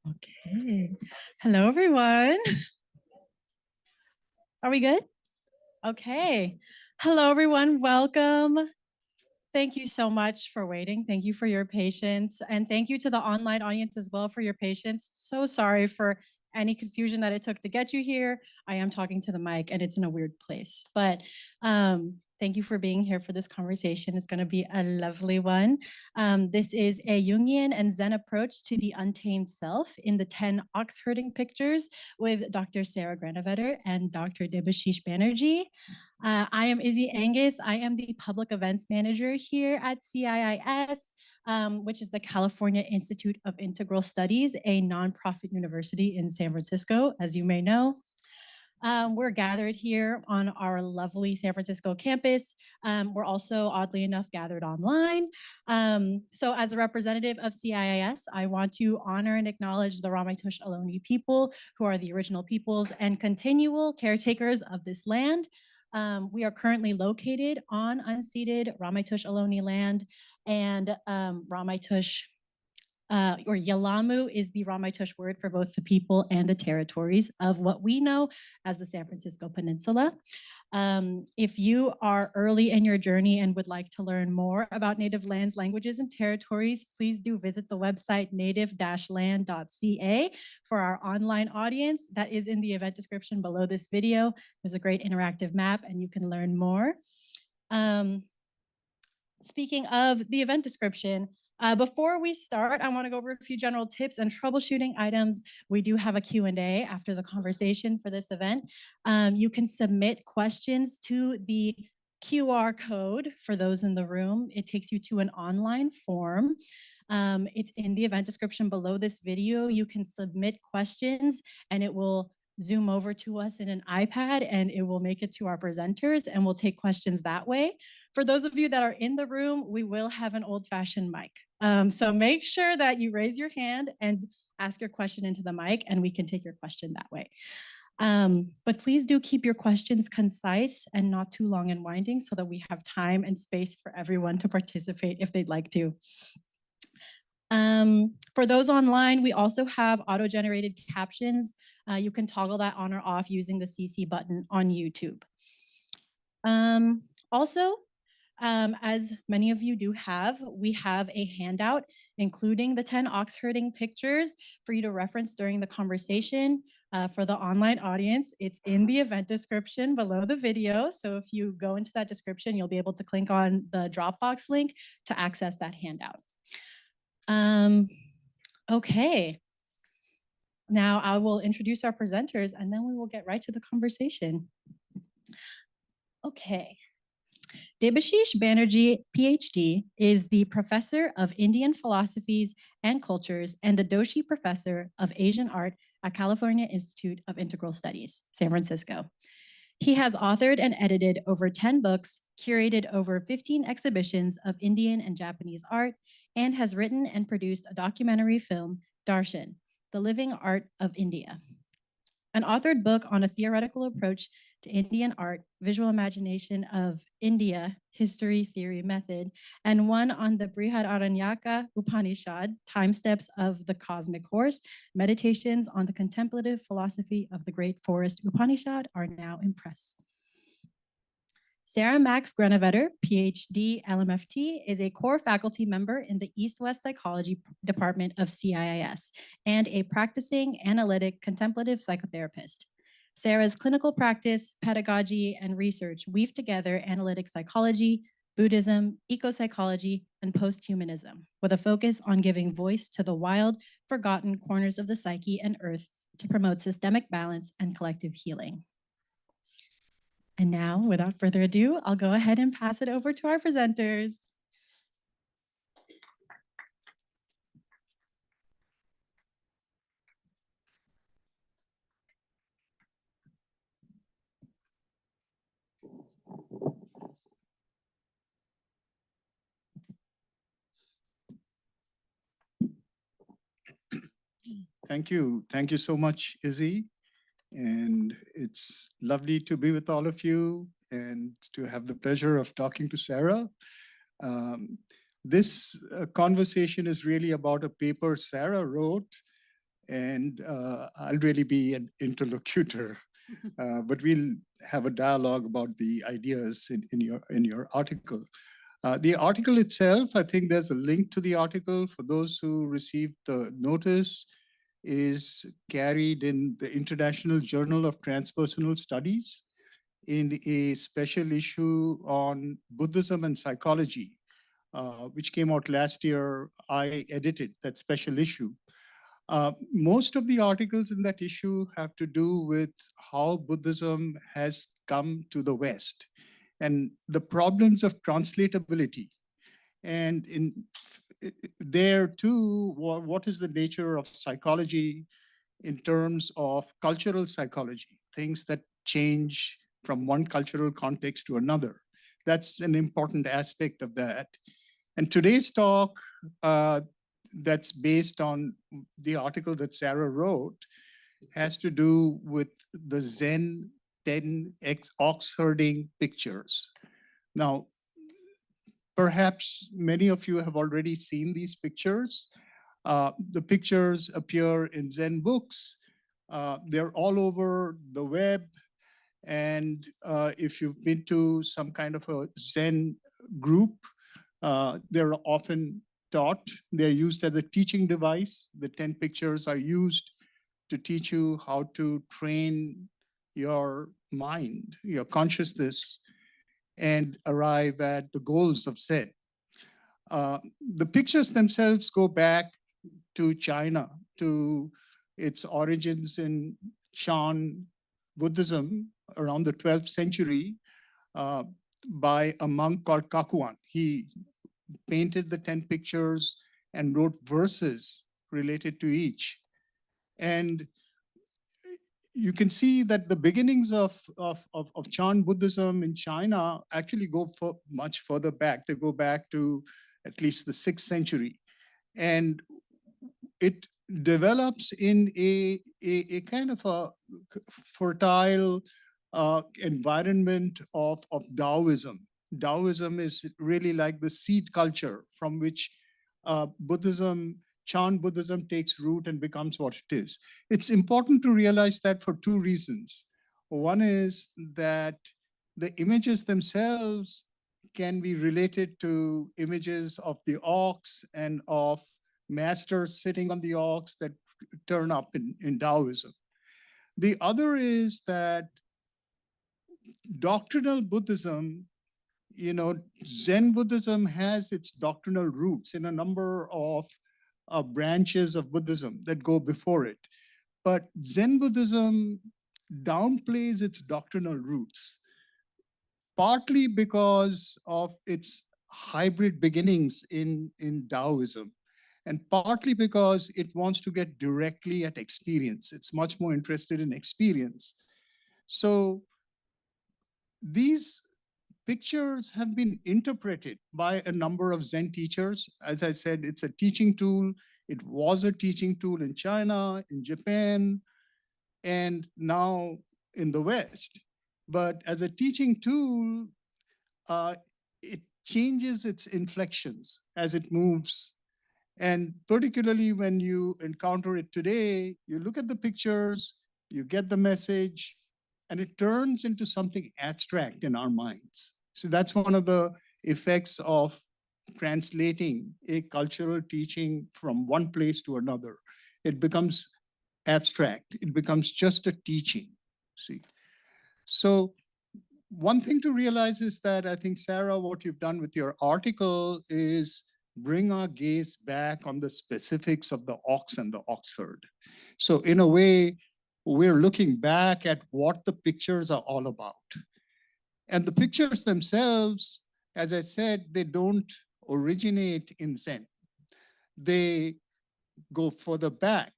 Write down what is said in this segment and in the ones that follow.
Okay. Hello, everyone. Are we good? Okay. Hello, everyone. Welcome. Thank you so much for waiting. Thank you for your patience. And thank you to the online audience as well for your patience. So sorry for any confusion that it took to get you here. I am talking to the mic and it's in a weird place. But thank you for being here for this conversation. It's going to be a lovely one. This is a Jungian and Zen approach to the untamed self in the 10 Oxherding Pictures with Dr. Sara Granovetter and Dr. Debashish Banerji. I am Izzy Angus. I am the public events manager here at CIIS, which is the California Institute of Integral Studies, a nonprofit university in San Francisco, as you may know. We're gathered here on our lovely San Francisco campus. We're also, oddly enough, gathered online. So as a representative of CIIS, I want to honor and acknowledge the Ramaytush Ohlone people, who are the original peoples and continual caretakers of this land. We are currently located on unceded Ramaytush Ohlone land, and Ramaytush or Yalamu is the Ramaytush word for both the people and the territories of what we know as the San Francisco Peninsula. If you are early in your journey and would like to learn more about Native lands, languages, and territories, please do visit the website native-land.ca. For our online audience, that is in the event description below this video. There's a great interactive map and you can learn more. Speaking of the event description, before we start, I want to go over a few general tips and troubleshooting items. We do have a Q&A after the conversation for this event. You can submit questions to the QR code for those in the room. It takes you to an online form. It's in the event description below this video. You can submit questions and it will zoom over to us in an iPad and it will make it to our presenters and we'll take questions that way. For those of you that are in the room, we will have an old-fashioned mic. So make sure that you raise your hand and ask your question into the mic and we can take your question that way. But please do keep your questions concise and not too long and winding so that we have time and space for everyone to participate if they'd like to. For those online, we also have auto-generated captions. You can toggle that on or off using the CC button on YouTube. Also, as many of you do have, we have a handout including the 10 Oxherding Pictures for you to reference during the conversation. For the online audience, it's in the event description below the video. So if you go into that description, you'll be able to click on the Dropbox link to access that handout. Okay. Now I will introduce our presenters and then we will get right to the conversation. Okay. Debashish Banerji, PhD, is the professor of Indian philosophies and cultures and the Doshi Professor of Asian Art at California Institute of Integral Studies, San Francisco. He has authored and edited over 10 books, curated over 15 exhibitions of Indian and Japanese art, and has written and produced a documentary film, Darshan, The Living Art of India, an authored book on a theoretical approach to Indian art, visual imagination of India, history, theory, method, and one on the Brihadaranyaka Upanishad, Time Steps of the Cosmic Horse, meditations on the contemplative philosophy of the Great Forest Upanishad are now in press. Sara Granovetter, PhD, LMFT, is a core faculty member in the East-West Psychology Department of CIIS and a practicing analytic contemplative psychotherapist. Sara's clinical practice, pedagogy, and research weave together analytic psychology, Buddhism, eco-psychology, and posthumanism, with a focus on giving voice to the wild, forgotten corners of the psyche and earth to promote systemic balance and collective healing. And now, without further ado, I'll go ahead and pass it over to our presenters. Thank you. Thank you so much, Izzy. And it's lovely to be with all of you and to have the pleasure of talking to Sara. This conversation is really about a paper Sara wrote and I'll really be an interlocutor. But we'll have a dialogue about the ideas in your article. The article itself, I think there's a link to the article for those who received the notice, is carried in the International Journal of Transpersonal Studies in a special issue on Buddhism and psychology, which came out last year. I edited that special issue. Most of the articles in that issue have to do with how Buddhism has come to the West and the problems of translatability. And in there too, what is the nature of psychology in terms of cultural psychology, things that change from one cultural context to another. That's an important aspect of that. And today's talk, that's based on the article that Sara wrote, has to do with the Zen 10 Oxherding Pictures. Now, perhaps many of you have already seen these pictures. The pictures appear in Zen books. They're all over the web. And if you've been to some kind of a Zen group, they're often taught. They're used as a teaching device. The 10 pictures are used to teach you how to train your mind, your consciousness, and arrive at the goals of Zen. The pictures themselves go back to China, to its origins in Shan Buddhism around the 12th century by a monk called Kakuan. He painted the 10 pictures and wrote verses related to each. And you can see that the beginnings of Chan Buddhism in China actually go much further back. They go back to at least the 6th century. And it develops in a kind of a fertile environment of Taoism. Taoism is really like the seed culture from which Buddhism, Chan Buddhism takes root and becomes what it is. It's important to realize that for two reasons. One is that the images themselves can be related to images of the ox and of masters sitting on the ox that turn up in Taoism. The other is that doctrinal Buddhism, Zen Buddhism has its doctrinal roots in a number of branches of Buddhism that go before it. But Zen Buddhism downplays its doctrinal roots, partly because of its hybrid beginnings in Taoism, and partly because it wants to get directly at experience. It's much more interested in experience. So these pictures have been interpreted by a number of Zen teachers. As I said, it's a teaching tool. It was a teaching tool in China, in Japan, and now in the West. But as a teaching tool, it changes its inflections as it moves. And particularly when you encounter it today, you look at the pictures, you get the message, and it turns into something abstract in our minds. So that's one of the effects of translating a cultural teaching from one place to another. It becomes abstract. It becomes just a teaching, see. So one thing to realize is that I think, Sara, what you've done with your article is bring our gaze back on the specifics of the ox and the oxherd. So in a way, we're looking back at what the pictures are all about. And the pictures themselves, as I said, they don't originate in Zen. They go further back.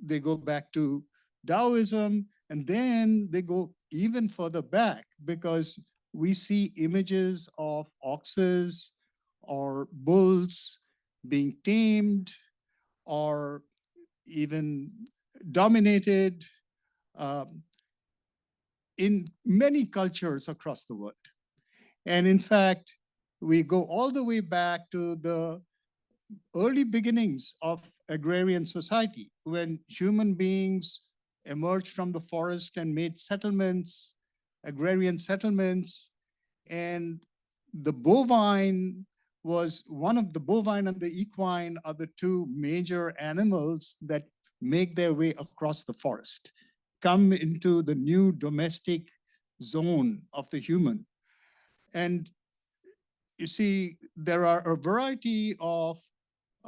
They go back to Taoism, and then they go even further back because we see images of oxes or bulls being tamed or even dominated in many cultures across the world. And in fact, we go all the way back to the early beginnings of agrarian society. when human beings emerged from the forest and made settlements, agrarian settlements, and the bovine was one of the bovine and the equine are the two major animals that make their way across the forest, come into the new domestic zone of the human. And you see, there are a variety of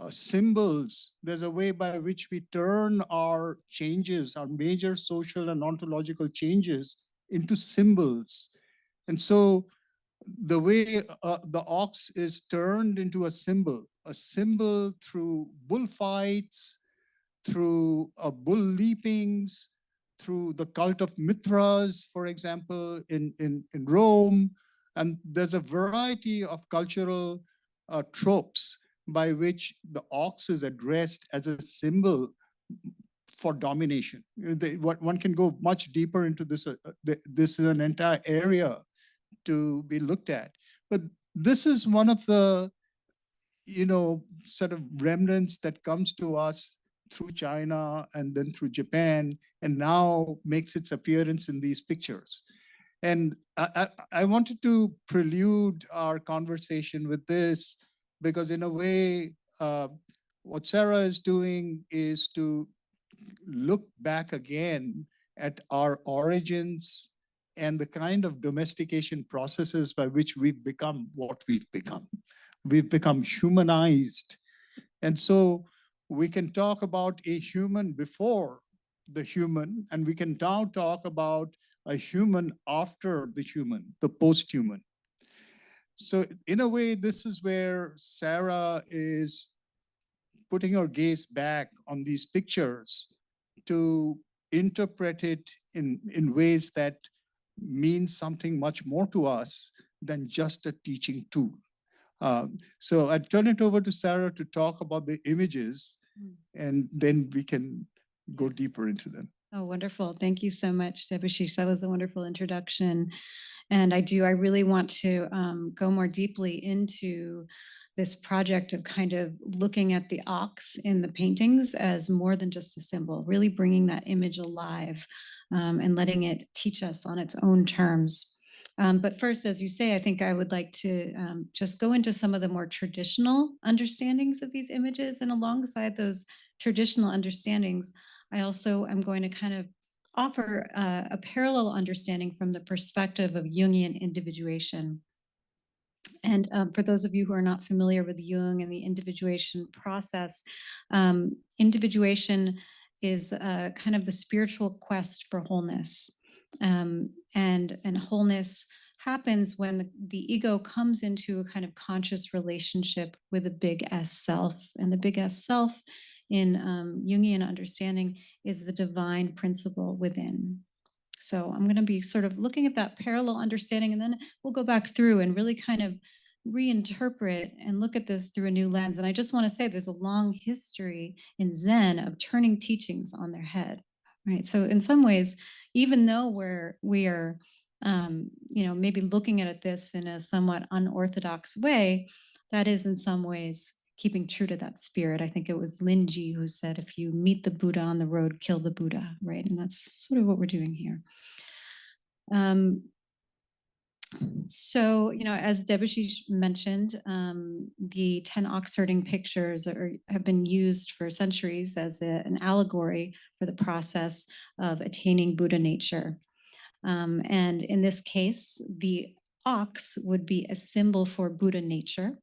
symbols. There's a way by which we turn our changes, our major social and ontological changes, into symbols. And so the way the ox is turned into a symbol through bullfights, through bull leapings, through the cult of Mithras, for example, in Rome. And there's a variety of cultural tropes by which the ox is addressed as a symbol for domination. One can go much deeper into this. This is an entire area to be looked at. But this is one of the, sort of remnants that comes to us through China and then through Japan, and now makes its appearance in these pictures. And I wanted to prelude our conversation with this, because in a way, what Sara is doing is to look back again at our origins and the kind of domestication processes by which we've become what we've become. We've become humanized. And so we can talk about a human before the human, and we can now talk about a human after the human, the posthuman. So in a way, this is where Sara is putting her gaze back on these pictures to interpret it in ways that mean something much more to us than just a teaching tool. So I turn it over to Sara to talk about the images, and then we can go deeper into them. Oh, wonderful. Thank you so much, Debashish. That was a wonderful introduction. And I really want to go more deeply into this project of kind of looking at the ox in the paintings as more than just a symbol, really bringing that image alive and letting it teach us on its own terms. But first, as you say, I think I would like to just go into some of the more traditional understandings of these images. And alongside those traditional understandings, I also am going to kind of offer a parallel understanding from the perspective of Jungian individuation. And for those of you who are not familiar with Jung and the individuation process, individuation is kind of the spiritual quest for wholeness. And wholeness happens when the ego comes into a kind of conscious relationship with a big S self. And the big S self in Jungian understanding is the divine principle within. So I'm going to be sort of looking at that parallel understanding, and then we'll go back through and really kind of reinterpret and look at this through a new lens. And I just want to say there's a long history in Zen of turning teachings on their head, right? So in some ways, even though we are maybe looking at this in a somewhat unorthodox way, that is in some ways keeping true to that spirit. I think it was Linji who said, if you meet the Buddha on the road, kill the Buddha, right? And that's sort of what we're doing here. So, as Debashish mentioned, the 10 Oxherding Pictures have been used for centuries as an allegory for the process of attaining Buddha nature. And in this case, the ox would be a symbol for Buddha nature.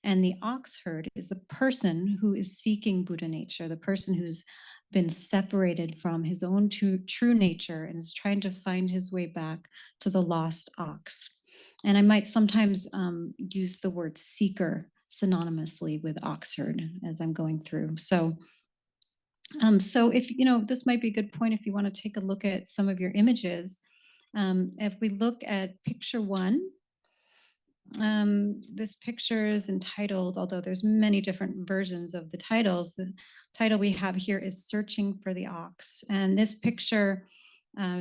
And the oxherd is the person who is seeking Buddha nature, the person who's been separated from his own true nature and is trying to find his way back to the lost ox. And I might sometimes use the word seeker synonymously with oxherd as I'm going through. So if, this might be a good point if you want to take a look at some of your images. If we look at picture 1, this picture is entitled, although there's many different versions of the titles, the title we have here is Searching for the Ox. And this picture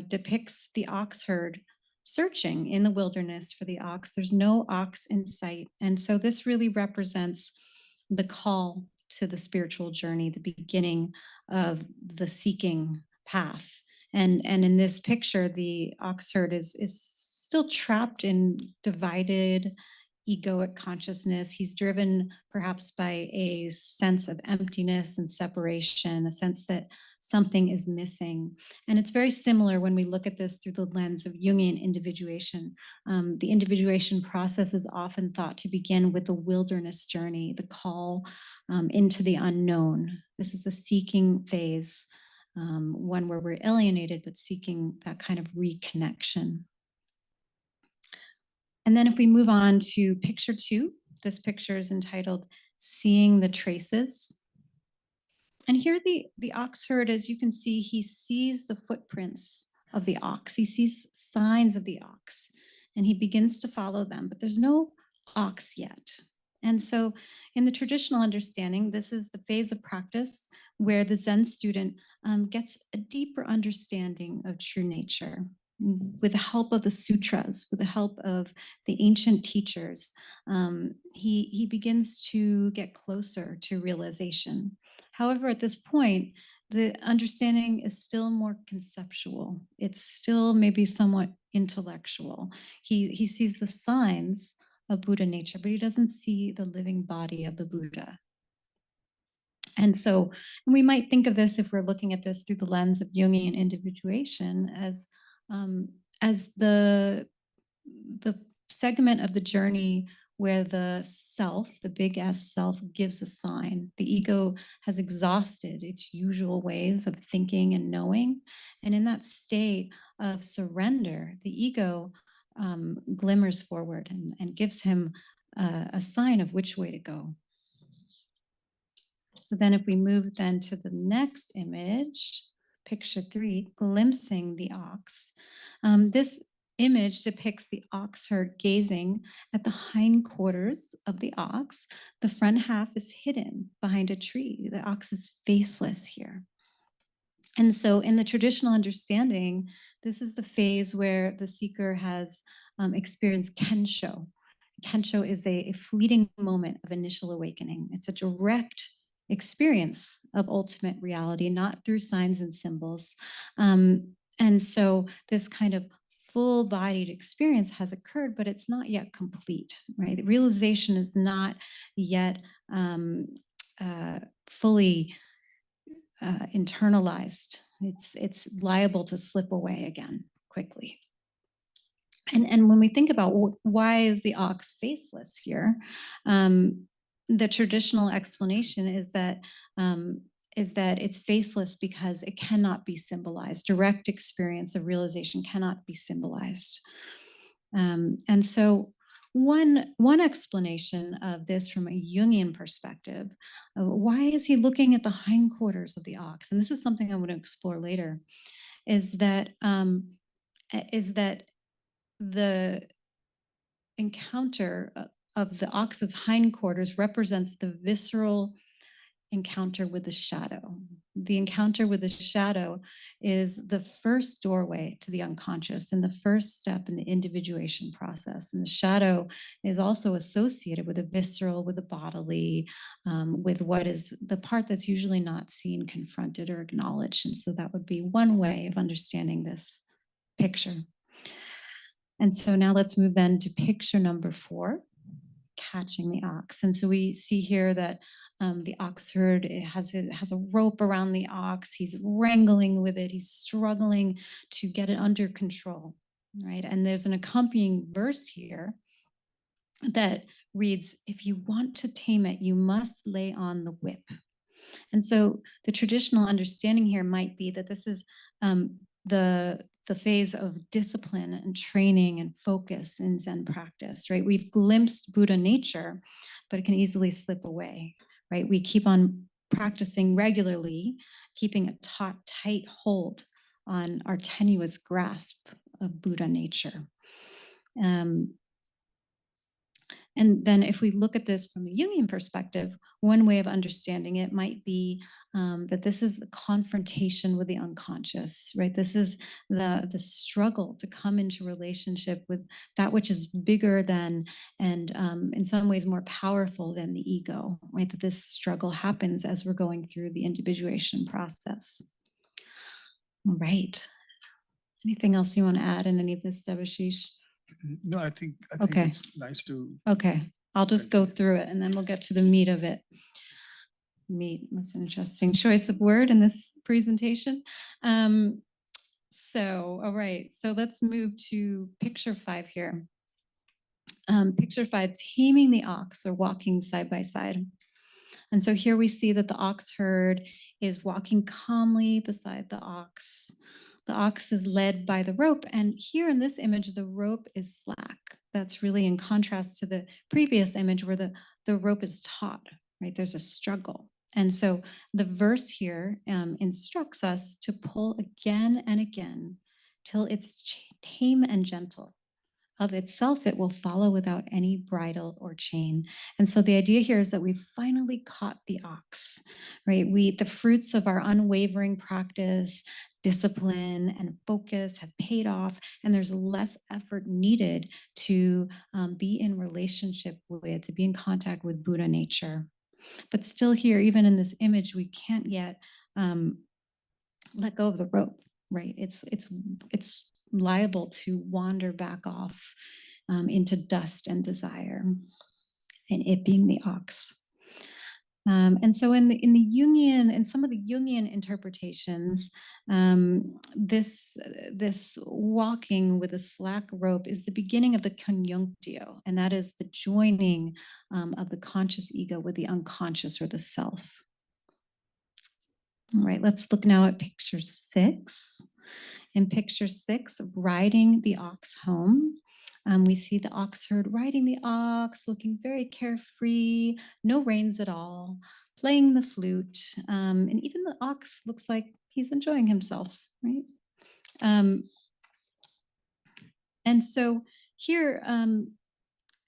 depicts the ox herd searching in the wilderness for the ox. There's no ox in sight. And so this really represents the call to the spiritual journey, the beginning of the seeking path. And in this picture, the oxherd is still trapped in divided egoic consciousness. He's driven perhaps by a sense of emptiness and separation, a sense that something is missing. And it's very similar when we look at this through the lens of Jungian individuation. The individuation process is often thought to begin with the wilderness journey, the call into the unknown. This is the seeking phase, one where we're alienated, but seeking that kind of reconnection. And then if we move on to picture 2, this picture is entitled Seeing the Traces. And here the oxherd, as you can see, he sees the footprints of the ox. He sees signs of the ox and he begins to follow them, but there's no ox yet. And so in the traditional understanding, this is the phase of practice where the Zen student gets a deeper understanding of true nature with the help of the sutras, with the help of the ancient teachers. He begins to get closer to realization. However, at this point, the understanding is still more conceptual. It's still maybe somewhat intellectual. He sees the signs of Buddha nature, but he doesn't see the living body of the Buddha. And so we might think of this, if we're looking at this through the lens of Jungian individuation, as the segment of the journey where the self, the big S self, gives a sign. The ego has exhausted its usual ways of thinking and knowing. And in that state of surrender, the ego glimmers forward and gives him a sign of which way to go. So then if we move then to the next image, picture 3, glimpsing the ox. This image depicts the oxherd gazing at the hindquarters of the ox. The front half is hidden behind a tree. The ox is faceless here. And so in the traditional understanding, this is the phase where the seeker has experienced kensho. Kensho is a fleeting moment of initial awakening. It's a direct experience of ultimate reality, not through signs and symbols. And so this kind of full-bodied experience has occurred, but it's not yet complete, right? The realization is not yet fully internalized. It's liable to slip away again quickly. And when we think about why is the ox faceless here, the traditional explanation is that it's faceless because it cannot be symbolized. Direct experience of realization cannot be symbolized. And so one explanation of this from a Jungian perspective, why is he looking at the hindquarters of the ox? And this is something I want to explore later, is that the encounter of the ox's hindquarters represents the visceral encounter with the shadow. The encounter with the shadow is the first doorway to the unconscious and the first step in the individuation process. And the shadow is also associated with the visceral, with the bodily, with what is the part that's usually not seen, confronted, or acknowledged. And so that would be one way of understanding this picture. And so now let's move then to picture number 4, catching the ox. And so we see here that the oxherd has a rope around the ox. He's wrangling with it. He's struggling to get it under control, right? And there's an accompanying verse here that reads, "If you want to tame it, you must lay on the whip." And so the traditional understanding here might be that this is the phase of discipline and training and focus in Zen practice, right? We've glimpsed Buddha nature, but it can easily slip away, right? We keep on practicing regularly, keeping a taut, tight hold on our tenuous grasp of Buddha nature. And then if we look at this from a Jungian perspective, one way of understanding it might be that this is the confrontation with the unconscious, right? This is the struggle to come into relationship with that which is bigger than and in some ways more powerful than the ego, right? That this struggle happens as we're going through the individuation process. All right. Anything else you want to add in any of this, Debashish? No, I think Okay. it's nice to. Okay, I'll just go through it and then we'll get to the meat of it. Meat, that's an interesting choice of word in this presentation. All right, so let's move to picture 5 here. Picture 5, taming the ox or walking side by side. And so here we see that the ox herd is walking calmly beside the ox. The ox is led by the rope. And here in this image, the rope is slack. That's really in contrast to the previous image where the rope is taut, right? There's a struggle. And so the verse here instructs us to pull again and again till it's tame and gentle. Of itself, it will follow without any bridle or chain. And so the idea here is that we've finally caught the ox, right? The fruits of our unwavering practice, discipline, and focus have paid off, and there's less effort needed to be in relationship with, to be in contact with Buddha nature. But still here, even in this image, we can't yet let go of the rope, right? It's liable to wander back off into dust and desire, and it being the ox. And so in the Jungian, in some of the Jungian interpretations, this walking with a slack rope is the beginning of the conjunctio, and that is the joining of the conscious ego with the unconscious or the self. All right, let's look now at picture 6. In picture 6, riding the ox home. We see the ox herd riding the ox, looking very carefree, no reins at all, playing the flute. And even the ox looks like he's enjoying himself, right? And so here,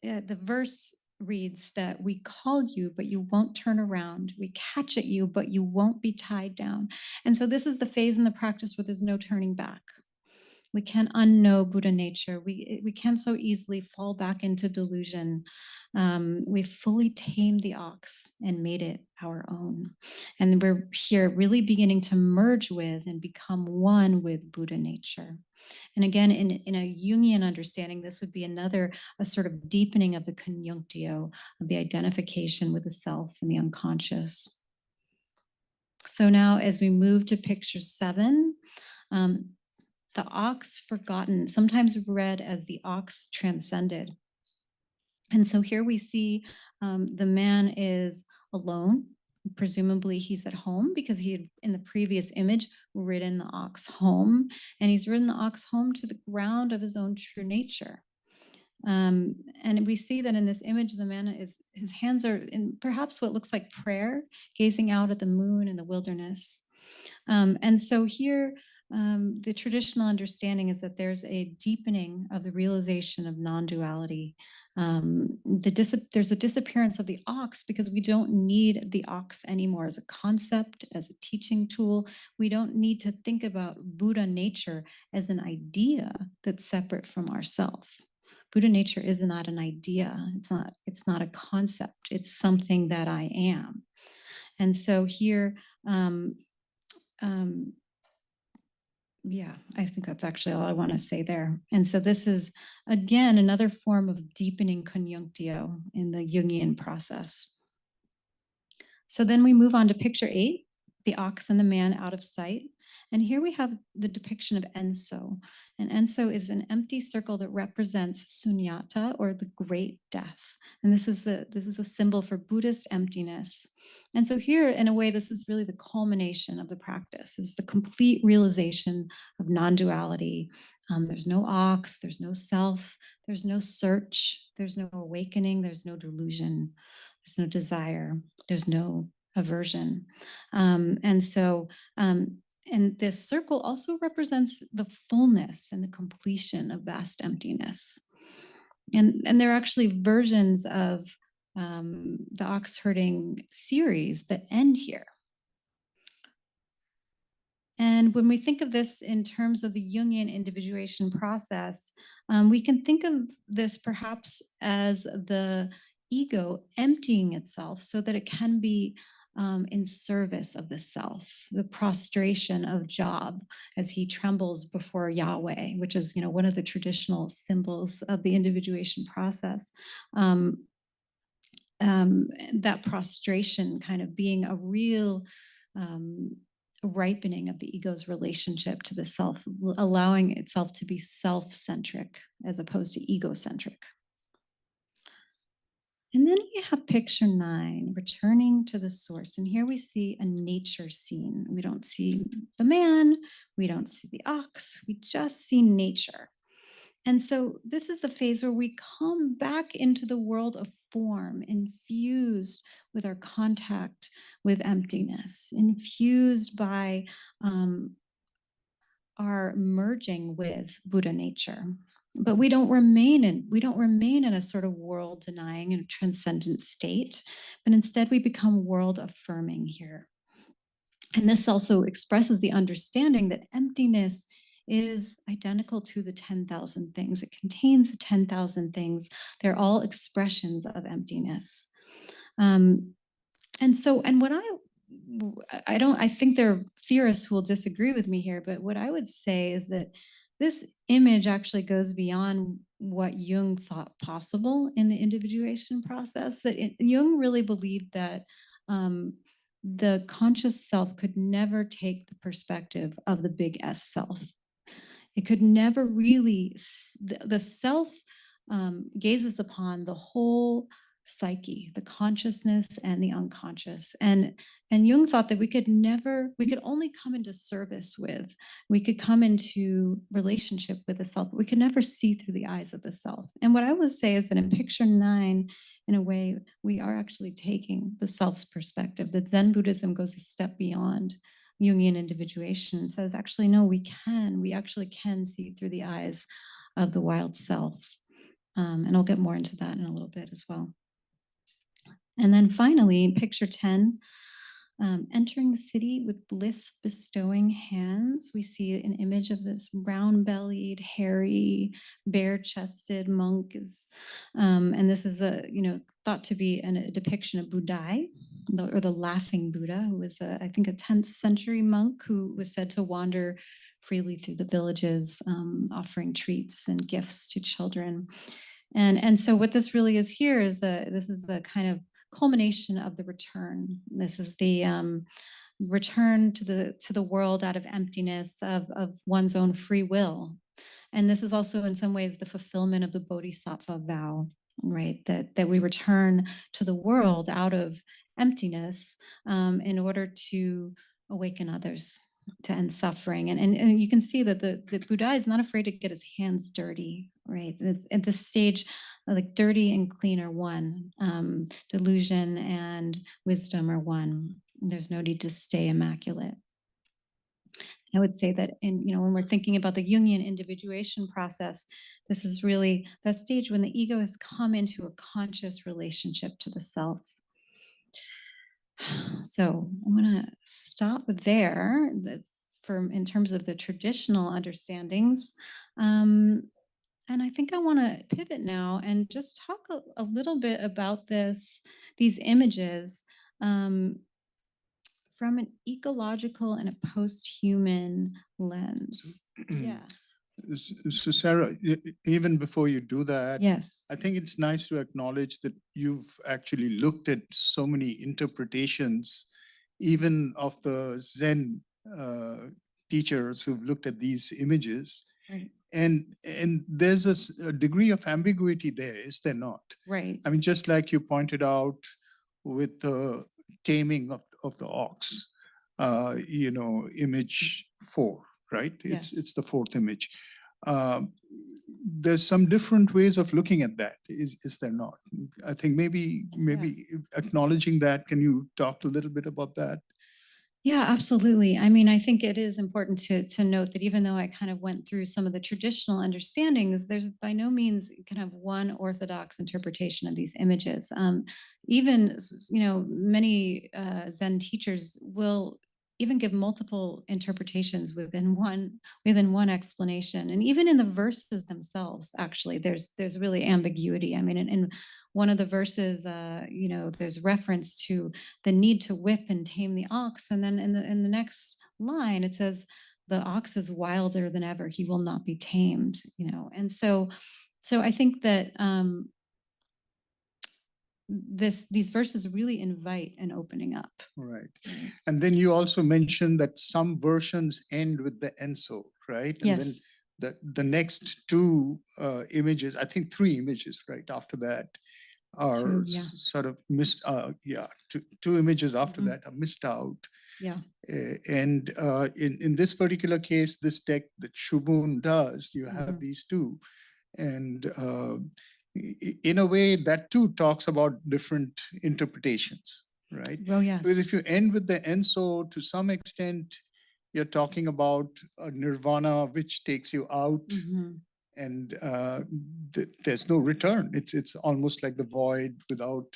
the verse reads that we call you, but you won't turn around. We catch at you, but you won't be tied down. And so this is the phase in the practice where there's no turning back. We can't unknow Buddha nature. We can't so easily fall back into delusion. We fully tamed the ox and made it our own. And we're here really beginning to merge with and become one with Buddha nature. And again, in a Jungian understanding, this would be a sort of deepening of the conjunctio, of the identification with the self and the unconscious. So now as we move to picture 7, the ox forgotten, sometimes read as the ox transcended. And so here we see the man is alone. Presumably he's at home because he had, in the previous image, ridden the ox home. And he's ridden the ox home to the ground of his own true nature. And we see that in this image, the man his hands are in perhaps what looks like prayer, gazing out at the moon in the wilderness. And so here, the traditional understanding is that there's a deepening of the realization of non-duality. There's a disappearance of the ox because we don't need the ox anymore as a concept, as a teaching tool. We don't need to think about Buddha nature as an idea that's separate from ourself. Buddha nature is not an idea. It's not a concept. It's something that I am. And so here, yeah, I think that's actually all I want to say there. And so this is, again, another form of deepening conjunctio in the Jungian process. So then we move on to picture 8, the ox and the man out of sight. And here we have the depiction of Enso. And Enso is an empty circle that represents sunyata, or the great death. And this is a symbol for Buddhist emptiness. And so here, in a way, this is really the culmination of the practice. It's the complete realization of non-duality. There's no ox, there's no self, there's no search, there's no awakening, there's no delusion, there's no desire, there's no aversion. And this circle also represents the fullness and the completion of vast emptiness. And there are actually versions of the oxherding series that end here. And when we think of this in terms of the Jungian individuation process, we can think of this perhaps as the ego emptying itself so that it can be in service of the self, the prostration of Job as he trembles before Yahweh, which is, one of the traditional symbols of the individuation process. That prostration kind of being a real ripening of the ego's relationship to the self, allowing itself to be self-centric as opposed to egocentric. And then we have picture 9, returning to the source. And here we see a nature scene. We don't see the man, we don't see the ox, we just see nature. And so this is the phase where we come back into the world of form, infused with our contact with emptiness, infused by our merging with Buddha nature. But we don't remain in a sort of world denying and transcendent state, but instead we become world affirming here. And this also expresses the understanding that emptiness is identical to the 10,000 things. It contains the 10,000 things. They're all expressions of emptiness. And what I think there are theorists who will disagree with me here, but what I would say is that this image actually goes beyond what Jung thought possible in the individuation process. That Jung really believed that the conscious self could never take the perspective of the big S self. It could never really, the self gazes upon the whole psyche, the consciousness and the unconscious. And Jung thought that we could only come into service with, we could come into relationship with the self, but we could never see through the eyes of the self. And what I would say is that in picture 9, in a way, we are actually taking the self's perspective, that Zen Buddhism goes a step beyond Jungian individuation and says, actually, no, we actually can see through the eyes of the wild self. And I'll get more into that in a little bit as well. And then finally, picture 10, entering the city with bliss bestowing hands. We see an image of this round-bellied, hairy, bare-chested monk. And this is thought to be a depiction of Budai, or the laughing Buddha, who was I think a 10th century monk who was said to wander freely through the villages, offering treats and gifts to children. And so what this really is here is this is the kind of culmination of the return. This is the return to the world out of emptiness of one's own free will. And this is also in some ways the fulfillment of the bodhisattva vow, right? That we return to the world out of emptiness in order to awaken others, to end suffering. And you can see that the Buddha is not afraid to get his hands dirty, right? At this stage, like dirty and clean are one. Delusion and wisdom are one. There's no need to stay immaculate. I would say that when we're thinking about the Jungian individuation process, this is really that stage when the ego has come into a conscious relationship to the self. So I'm going to stop there in terms of the traditional understandings. And I think I want to pivot now and just talk a little bit about these images from an ecological and a posthuman lens. Yeah. So Sarah, even before you do that, yes, I think it's nice to acknowledge that you've actually looked at so many interpretations, even of the Zen teachers who've looked at these images. right. And there's a degree of ambiguity there, is there not? Right. I mean, just like you pointed out with the taming of the ox, image 4, right? Yes. It's the 4th image. There's some different ways of looking at that, is there not? I think maybe acknowledging that, can you talk a little bit about that? Yeah, absolutely. I mean, I think it is important to note that even though I kind of went through some of the traditional understandings, there's by no means kind of one orthodox interpretation of these images. Even many Zen teachers will even give multiple interpretations within one explanation, and even in the verses themselves, actually, there's really ambiguity. I mean, in one of the verses, there's reference to the need to whip and tame the ox. And then in the next line, it says, the ox is wilder than ever. He will not be tamed, And so I think that these verses really invite an opening up. Right. Right. And then you also mentioned that some versions end with the enso, right? And Yes. then the next two images, I think three images, right after that, are True, yeah. sort of missed. Two images after Mhm. that are missed out. Yeah. And in this particular case, this deck that Shubun does, you have Mhm. these two. And in a way, that too talks about different interpretations, right? Oh, yes. Because if you end with the enso, to some extent, you're talking about a nirvana which takes you out, Mhm. and there's no return. It's almost like the void without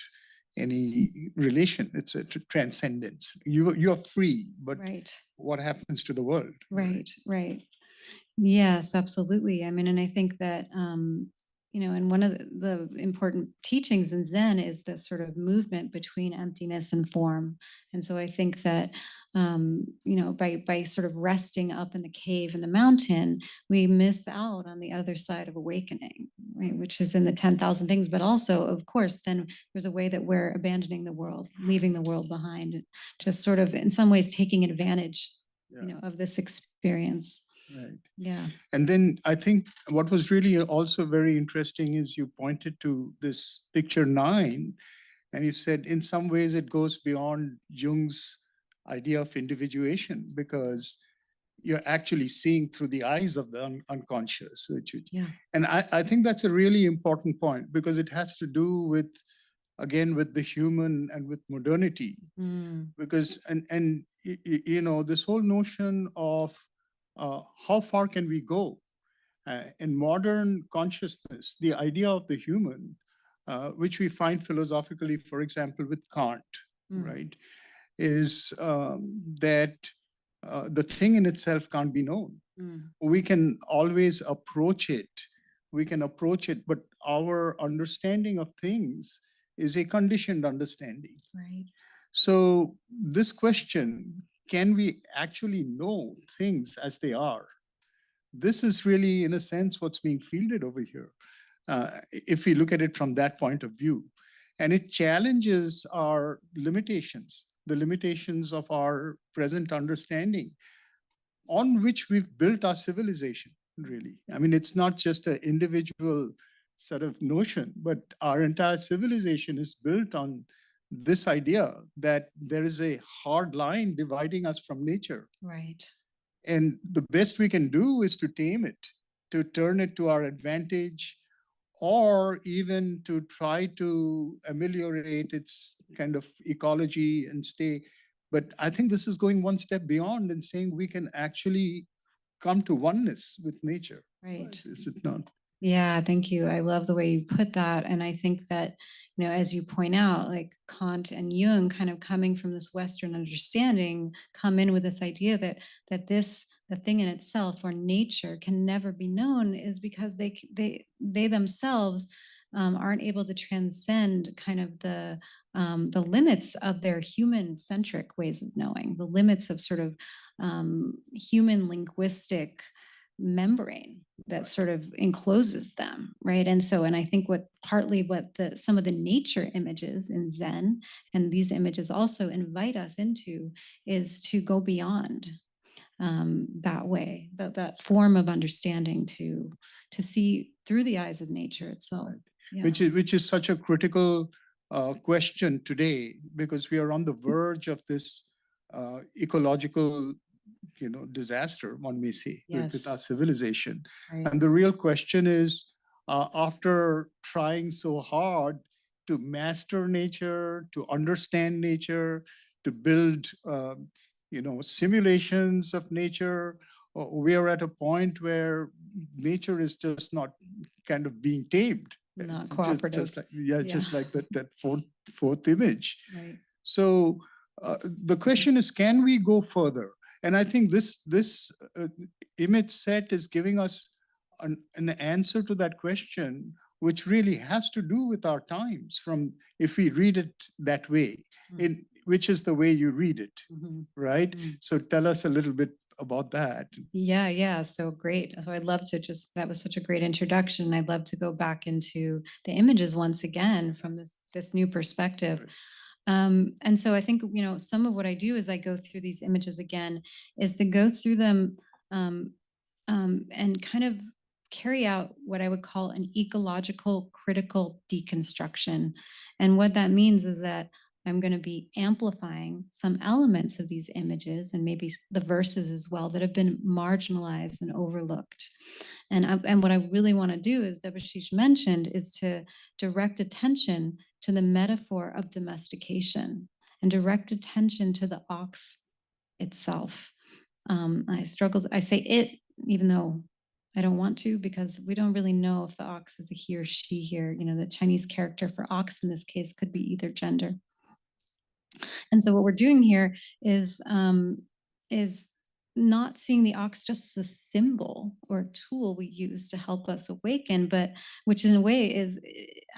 any relation. It's a transcendence. You're free, but Right. what happens to the world? Right. Yes, absolutely. I mean, and I think that, and one of the important teachings in Zen is this sort of movement between emptiness and form. And so I think that, by sort of resting up in the cave in the mountain, we miss out on the other side of awakening, right? Which is in the 10,000 things. But also, of course, then there's a way that we're abandoning the world, leaving the world behind, just sort of in some ways taking advantage, of this experience. Right. Yeah. And then I think what was really also very interesting is you pointed to this picture 9, and you said in some ways it goes beyond Jung's idea of individuation, because you're actually seeing through the eyes of the unconscious. Yeah. And I think that's a really important point, because it has to do with, again, with the human and with modernity. Because, and this whole notion of how far can we go? In modern consciousness, the idea of the human, which we find philosophically, for example, with Kant, right, is that the thing in itself can't be known. We can always approach it. But our understanding of things is a conditioned understanding. Right. So this question, can we actually know things as they are? This is really, in a sense, what's being fielded over here, if we look at it from that point of view. And it challenges our limitations, the limitations of our present understanding, on which we've built our civilization, really. I mean, it's not just an individual sort of notion, but our entire civilization is built on this idea that there is a hard line dividing us from nature. Right. And the best we can do is to tame it, to turn it to our advantage, or even to try to ameliorate its kind of ecology and stay. But I think this is going one step beyond and saying we can actually come to oneness with nature. Right. Is it not? Yeah, thank you. I love the way you put that. And I think that, as you point out, like Kant and Jung kind of coming from this Western understanding, come in with this idea that the thing in itself, or nature, can never be known, is because they themselves aren't able to transcend kind of the limits of their human-centric ways of knowing, the limits of sort of human linguistic membrane that sort of encloses them, right? And I think what some of the nature images in Zen, and these images also invite us into, is to go beyond that way, that form of understanding, to see through the eyes of nature itself. Right. Yeah. Which is such a critical question today, because we are on the verge of this ecological disaster, one may say, with our Yes. civilization. Right. And the real question is, after trying so hard to master nature, to understand nature, to build simulations of nature. We are at a point where nature is just not kind of being tamed. Not Just cooperative. like, Yeah. just like that fourth image. Right. So the question is, can we go further? And I think this image set is giving us an answer to that question, which really has to do with our times, from if we read it that way, in which is the way you read it, right? So tell us a little bit about that. Yeah. So great. So I'd love to that was such a great introduction. I'd love to go back into the images once again from this new perspective. And so I think, some of what I do as I go through these images again is to go through them and kind of carry out what I would call an ecological critical deconstruction. And what that means is that I'm going to be amplifying some elements of these images and maybe the verses as well that have been marginalized and overlooked. And what I really want to do, as Debashish mentioned, is to direct attention to the metaphor of domestication and direct attention to the ox itself. I say it, even though I don't want to, because we don't really know if the ox is a he or she here. The Chinese character for ox in this case could be either gender. And so what we're doing here is not seeing the ox just as a symbol or a tool we use to help us awaken, but which in a way is,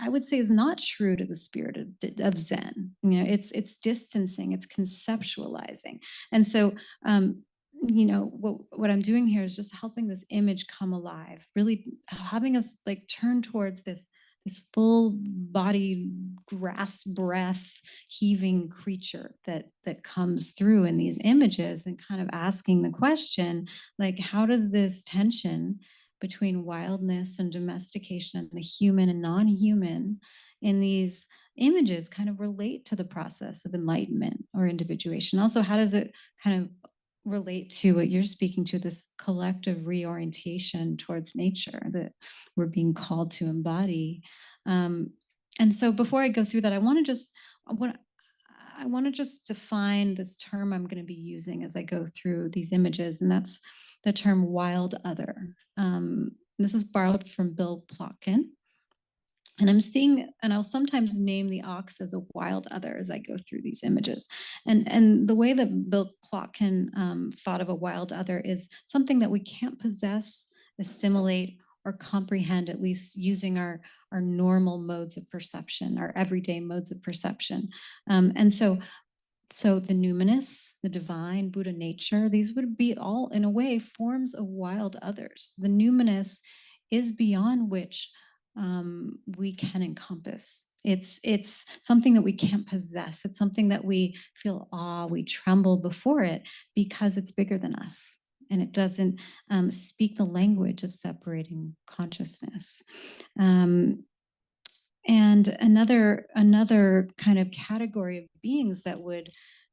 I would say, is not true to the spirit of Zen. It's distancing, it's conceptualizing. And so, what I'm doing here is just helping this image come alive, really having us turn towards this full body grass breath heaving creature that comes through in these images, and kind of asking the question, how does this tension between wildness and domestication and the human and non-human in these images kind of relate to the process of enlightenment or individuation? Also, how does it kind of relate to what you're speaking to, this collective reorientation towards nature that we're being called to embody? And so before I go through that, I want to just define this term I'm going to be using as I go through these images, and that's the term wild other. This is borrowed from Bill Plotkin. And I'll sometimes name the ox as a wild other as I go through these images. And the way that Bill Plotkin thought of a wild other is something that we can't possess, assimilate, or comprehend, at least using our normal modes of perception, our everyday modes of perception. And so the numinous, the divine, Buddha nature, these would be all, in a way, forms of wild others. The numinous is beyond which we can encompass. It's something that we can't possess. It's something that we feel awe, we tremble before it because it's bigger than us. And it doesn't speak the language of separating consciousness. And another kind of category of beings that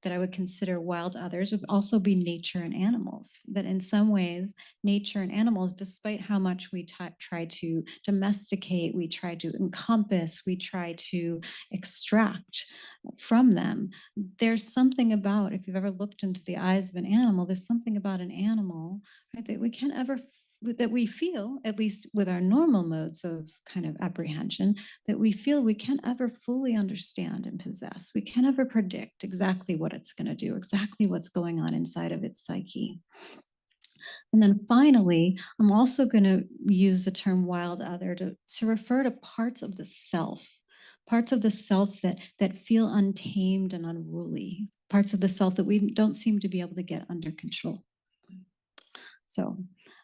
I would consider wild others would also be nature and animals. That in some ways, nature and animals, despite how much we try to domesticate, we try to encompass, we try to extract from them, there's something about, if you've ever looked into the eyes of an animal, there's something about an animal, right, that we can't ever that we feel, at least with our normal modes of kind of apprehension, that we feel we can't ever fully understand and possess. We can't ever predict exactly what it's going to do, exactly what's going on inside of its psyche. And then finally, I'm also going to use the term wild other to refer to parts of the self that feel untamed and unruly, parts of the self that we don't seem to be able to get under control. So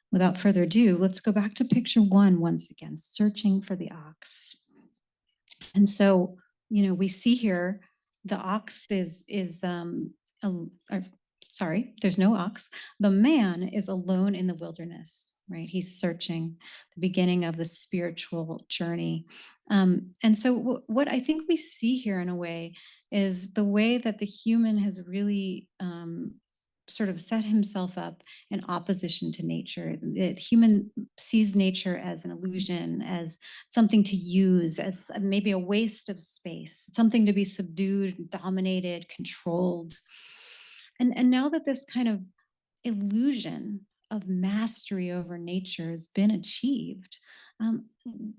without further ado, let's go back to picture one once again, searching for the ox. And so, we see here the ox there's no ox. The man is alone in the wilderness, right? He's searching, the beginning of the spiritual journey. And so what I think we see here in a way is the way that the human has really sort of set himself up in opposition to nature. The human sees nature as an illusion, as something to use, as maybe a waste of space, something to be subdued, dominated, controlled. And now that this kind of illusion of mastery over nature has been achieved,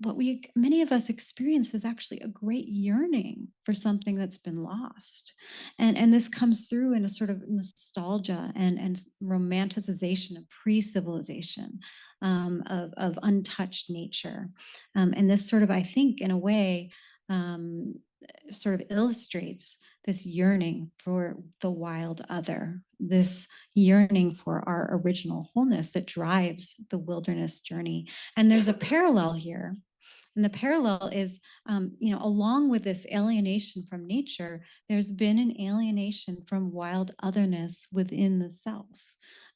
what many of us experience is actually a great yearning for something that's been lost. And this comes through in a sort of nostalgia and romanticization of pre-civilization, of untouched nature. And this sort of, I think, in a way, sort of illustrates this yearning for the wild other, this yearning for our original wholeness that drives the wilderness journey. And there's a parallel here. And the parallel is, along with this alienation from nature, there's been an alienation from wild otherness within the self.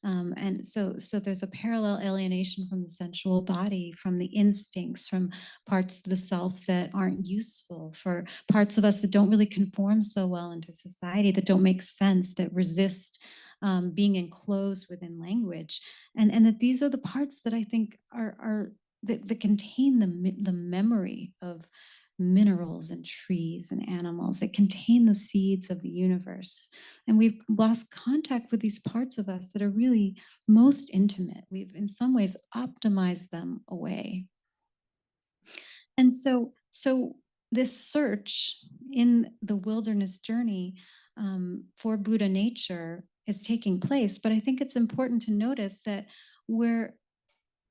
And so there's a parallel alienation from the sensual body, from the instincts, from parts of the self that aren't useful, for parts of us that don't really conform so well into society, that don't make sense, that resist being enclosed within language. And that these are the parts that I think are that contain the memory of minerals and trees and animals, that contain the seeds of the universe. And we've lost contact with these parts of us that are really most intimate. We've in some ways optimized them away. And so this search in the wilderness journey for Buddha nature is taking place. But I think it's important to notice that we're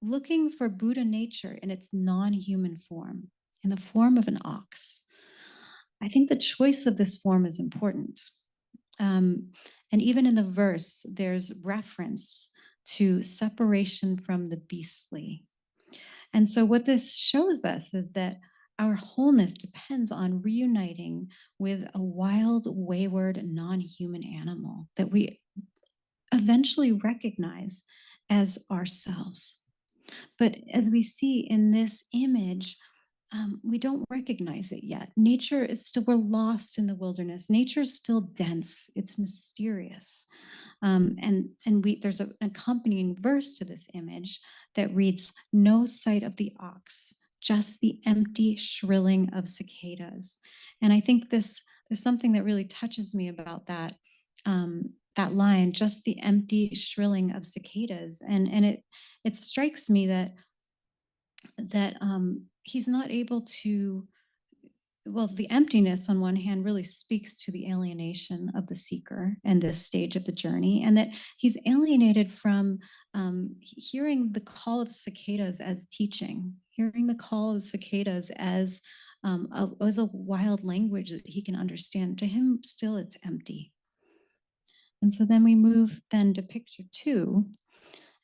looking for Buddha nature in its non-human form, in the form of an ox. I think the choice of this form is important. And even in the verse, there's reference to separation from the beastly. And so what this shows us is that our wholeness depends on reuniting with a wild, wayward, non-human animal that we eventually recognize as ourselves. But as we see in this image, we don't recognize it yet. Nature is still, we're lost in the wilderness. Nature is still dense, it's mysterious. There's an accompanying verse to this image that reads, "No sight of the ox, just the empty shrilling of cicadas." And I think there's something that really touches me about that, that line, "just the empty shrilling of cicadas." And it strikes me that he's not able to, well, the emptiness on one hand really speaks to the alienation of the seeker and this stage of the journey, and that he's alienated from hearing the call of cicadas as teaching, hearing the call of cicadas as a wild language that he can understand. To him, still it's empty. And so then we move then to picture 2.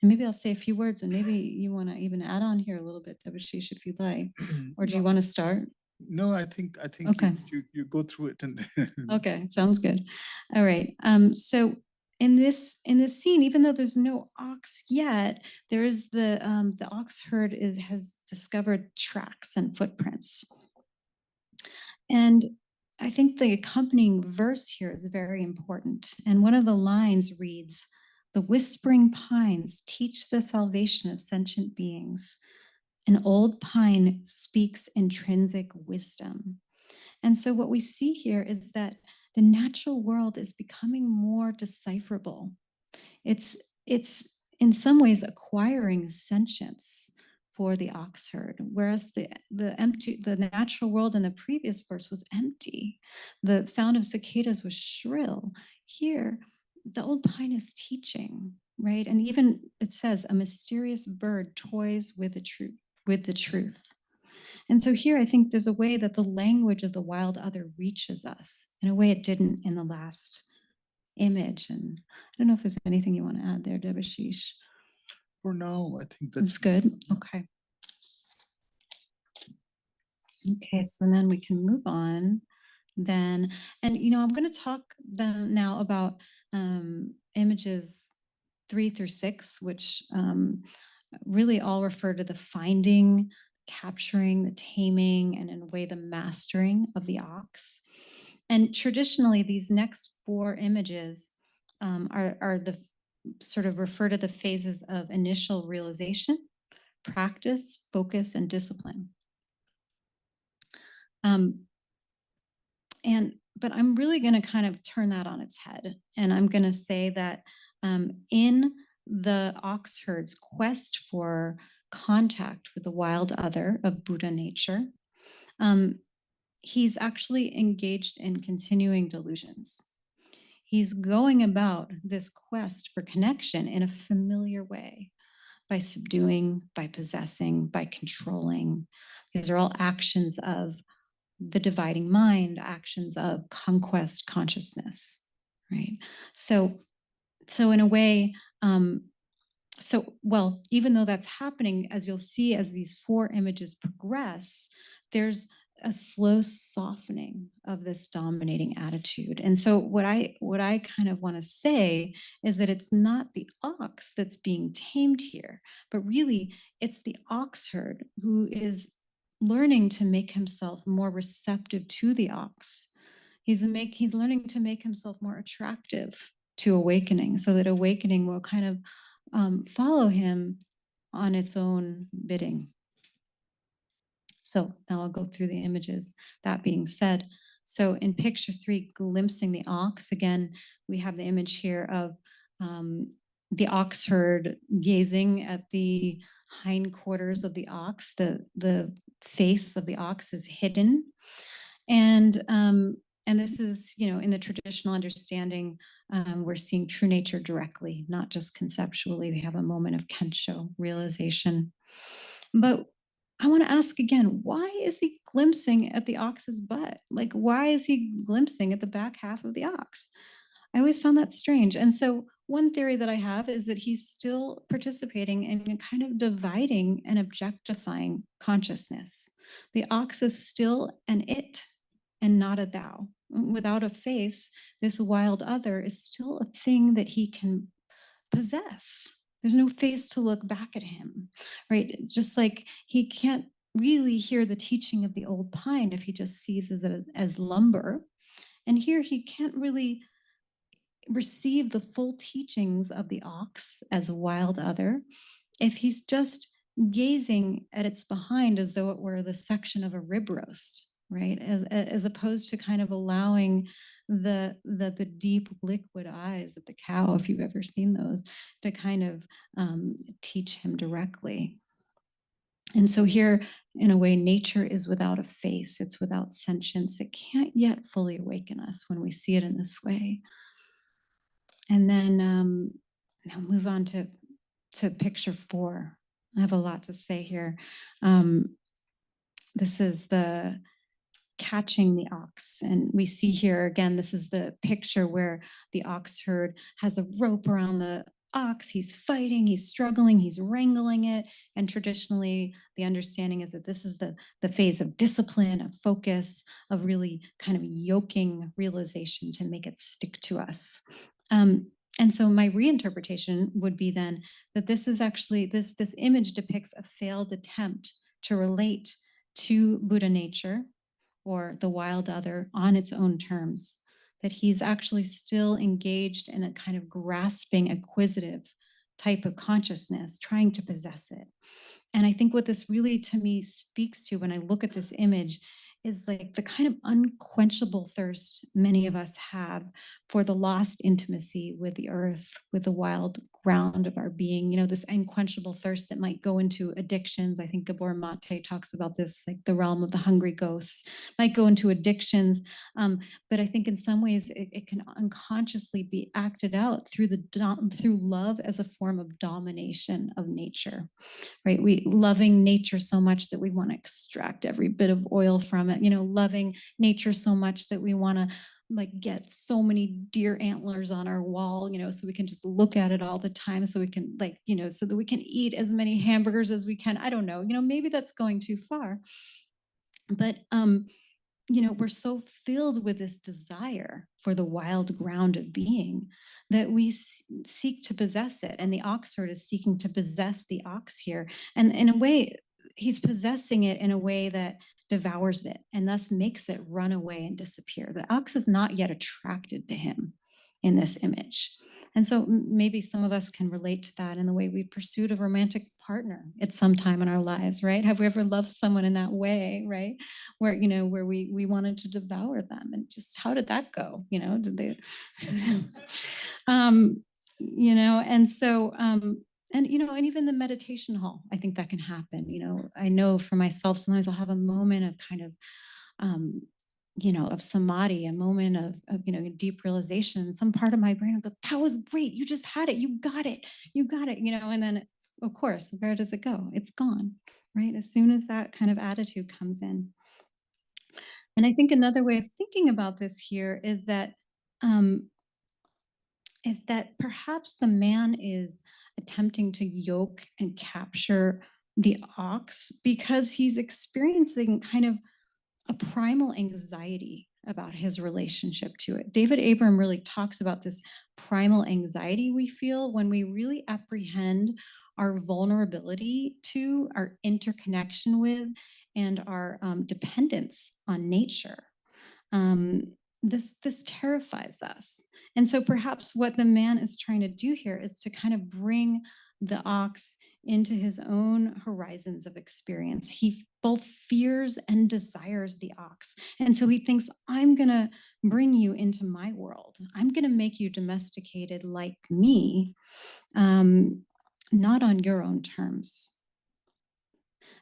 And maybe I'll say a few words, and maybe you want to even add on here a little bit, Debashish, if you'd like. Or do you want to start? No, I think Okay. you go through it and then Okay, sounds good. All right. So in this scene, even though there's no ox yet, there is the ox herd has discovered tracks and footprints. And I think the accompanying verse here is very important. And one of the lines reads, "The whispering pines teach the salvation of sentient beings. An old pine speaks intrinsic wisdom." And so what we see here is that the natural world is becoming more decipherable. It's in some ways acquiring sentience for the ox herd, whereas the natural world in the previous verse was empty. The sound of cicadas was shrill. Here, the old pine is teaching, right? And even it says, "A mysterious bird toys with the truth." And so here I think there's a way that the language of the wild other reaches us in a way it didn't in the last image. And I don't know if there's anything you want to add there, Debashish. for now, I think That's good. Okay. Okay, so then we can move on then. And, I'm going to talk then now about images 3 through 6, which really all refer to the finding, capturing, the taming, and in a way, the mastering of the ox. And traditionally, these next 4 images are the sort of refer to the phases of initial realization, practice, focus, and discipline. And but I'm really going to kind of turn that on its head. And I'm going to say that in the ox herd's quest for contact with the wild other of Buddha nature, he's actually engaged in continuing delusions. He's going about this quest for connection in a familiar way, by subduing, by possessing, by controlling. These are all actions of the dividing mind, actions of conquest consciousness, right? So in a way, well, even though that's happening, as you'll see, as these four images progress, there's a slow softening of this dominating attitude. And so what I kind of want to say is that it's not the ox that's being tamed here, but really it's the ox herd who is learning to make himself more receptive to the ox. He's learning to make himself more attractive to awakening, so that awakening will kind of follow him on its own bidding. So now I'll go through the images. That being said, so in picture 3, glimpsing the ox, again, we have the image here of the ox herd gazing at the hindquarters of the ox. The face of the ox is hidden. And this is, in the traditional understanding, we're seeing true nature directly, not just conceptually. We have a moment of kensho realization. But I want to ask again, why is he glimpsing at the ox's butt? Like, why is he glimpsing at the back half of the ox? I always found that strange. And so one theory that I have is that he's still participating in kind of dividing and objectifying consciousness. The ox is still an it and not a thou. Without a face, this wild other is still a thing that he can possess. There's no face to look back at him, right? Just like he can't really hear the teaching of the old pine if he just sees it as lumber. And here he can't really receive the full teachings of the ox as a wild other if he's just gazing at its behind as though it were the section of a rib roast, right? As opposed to kind of allowing the deep liquid eyes of the cow, if you've ever seen those, to kind of teach him directly. And so here, in a way, nature is without a face. It's without sentience. It can't yet fully awaken us when we see it in this way. And then now move on to picture 4. I have a lot to say here. This is the catching the ox. And we see here, again, this is the picture where the ox herd has a rope around the ox. He's fighting, he's struggling, he's wrangling it. And traditionally, the understanding is that this is the phase of discipline, of focus, of really kind of yoking realization to make it stick to us. And so my reinterpretation would be then that this is actually, this image depicts a failed attempt to relate to Buddha nature or the wild other on its own terms, that he's actually still engaged in a kind of grasping, acquisitive type of consciousness, trying to possess it. And I think what this really to me speaks to when I look at this image is like the kind of unquenchable thirst many of us have for the lost intimacy with the earth, with the wild ground of our being, this unquenchable thirst that might go into addictions. I think Gabor Mate talks about this, like the realm of the hungry ghosts, might go into addictions. But I think in some ways it can unconsciously be acted out through through love as a form of domination of nature. Right? We loving nature so much that we want to extract every bit of oil from it, loving nature so much that we want to like get so many deer antlers on our wall, so we can just look at it all the time, so we can so that we can eat as many hamburgers as we can. I don't know, maybe that's going too far. But we're so filled with this desire for the wild ground of being that we seek to possess it. And the ox herd is seeking to possess the ox here. And in a way, he's possessing it in a way that devours it and thus makes it run away and disappear. The ox is not yet attracted to him in this image. And so maybe some of us can relate to that in the way we pursued a romantic partner at some time in our lives, right? Have we ever loved someone in that way, right? Where, where we wanted to devour them, and just how did that go? Did they, and so, and even the meditation hall, I think that can happen. I know for myself, sometimes I'll have a moment of kind of, of samadhi, a moment of deep realization. Some part of my brain will go, that was great, you just had it, you got it, and then of course, where does it go? It's gone, right? As soon as that kind of attitude comes in. And I think another way of thinking about this here is that perhaps the man is attempting to yoke and capture the ox because he's experiencing kind of a primal anxiety about his relationship to it. David Abram really talks about this primal anxiety we feel when we really apprehend our vulnerability to, our interconnection with, and our dependence on nature. This terrifies us. And so perhaps what the man is trying to do here is to kind of bring the ox into his own horizons of experience. He both fears and desires the ox. And so he thinks, I'm going to bring you into my world. I'm going to make you domesticated like me, not on your own terms.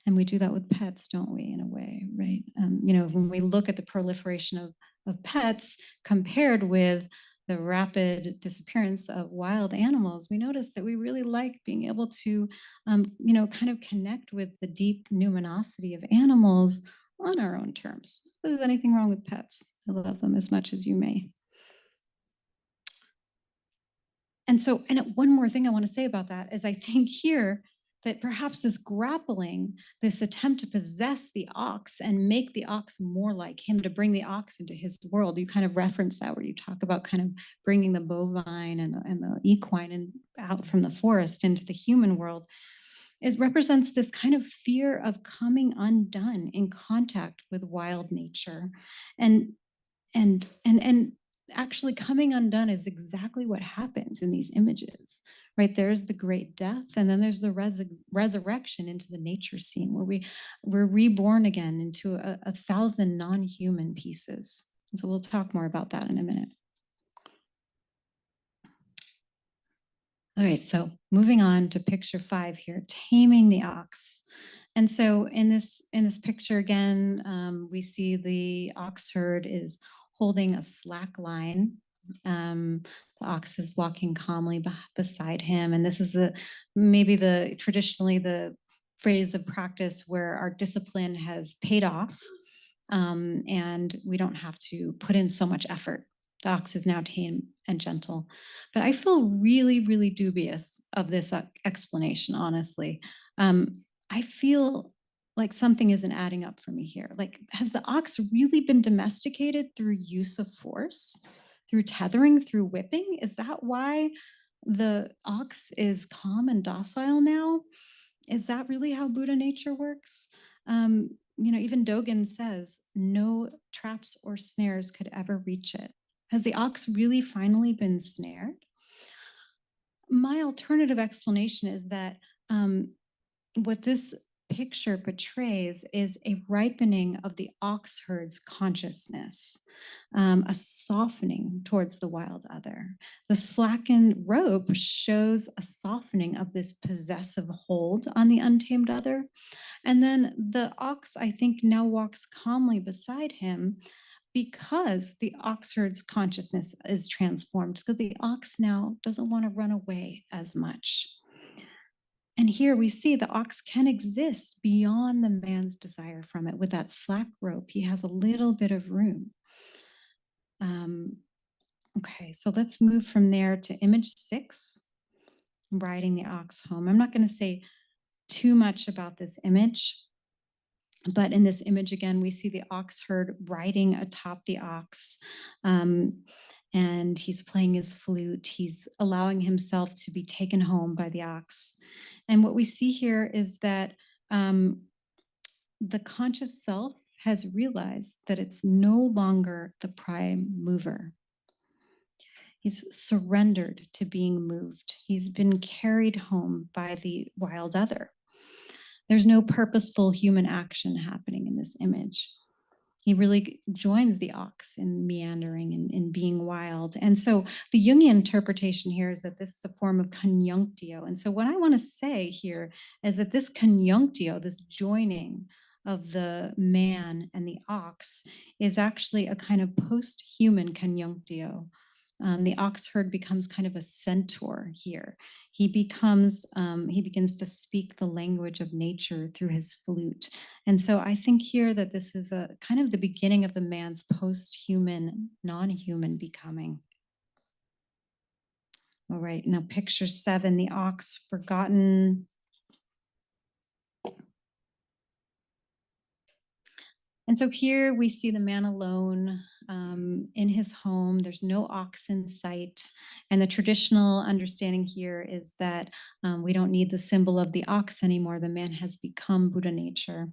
And we do that with pets, don't we, in a way, right? When we look at the proliferation of pets compared with the rapid disappearance of wild animals, we notice that we really like being able to, kind of connect with the deep numinosity of animals on our own terms. If there's anything wrong with pets, I love them as much as you may. And so, and one more thing I want to say about that is I think here that perhaps this grappling, this attempt to possess the ox and make the ox more like him, to bring the ox into his world. You kind of reference that where you talk about kind of bringing the bovine and the equine and out from the forest into the human world. It represents this kind of fear of coming undone in contact with wild nature. And actually coming undone is exactly what happens in these images, right? There's the great death, and then there's the resurrection into the nature scene where we're reborn again into a 1,000 non-human pieces. And so we'll talk more about that in a minute. All right, so moving on to picture 5 here, taming the ox. And so in this picture again, we see the ox herd is holding a slack line. The ox is walking calmly beside him. And this is maybe traditionally the phrase of practice where our discipline has paid off, and we don't have to put in so much effort. The ox is now tame and gentle. But I feel really, really dubious of this explanation, honestly. I feel like something isn't adding up for me here. Like, has the ox really been domesticated through use of force, through tethering, through whipping? Is that why the ox is calm and docile now? Is that really how Buddha nature works? Even Dogen says, no traps or snares could ever reach it. Has the ox really finally been snared? My alternative explanation is that what this picture portrays is a ripening of the ox herd's consciousness, a softening towards the wild other. The slackened rope shows a softening of this possessive hold on the untamed other. And then the ox, I think, now walks calmly beside him because the ox herd's consciousness is transformed, because the ox now doesn't want to run away as much. And here we see the ox can exist beyond the man's desire from it. With that slack rope, he has a little bit of room. Okay, so let's move from there to image 6, riding the ox home. I'm not going to say too much about this image, but in this image, again, we see the ox herd riding atop the ox. And he's playing his flute. He's allowing himself to be taken home by the ox. And what we see here is that the conscious self has realized that it's no longer the prime mover. He's surrendered to being moved. He's been carried home by the wild other. There's no purposeful human action happening in this image. He really joins the ox in meandering and in being wild. And so the Jungian interpretation here is that this is a form of conjunctio. And so what I want to say here is that this conjunctio, this joining of the man and the ox, is actually a kind of posthuman conjunctio. The oxherd becomes kind of a centaur here. He begins to speak the language of nature through his flute. And so I think here that this is a kind of the beginning of the man's posthuman, non-human becoming. All right, now picture 7, the ox forgotten. And so here we see the man alone in his home. There's no ox in sight. And the traditional understanding here is that we don't need the symbol of the ox anymore. The man has become Buddha nature.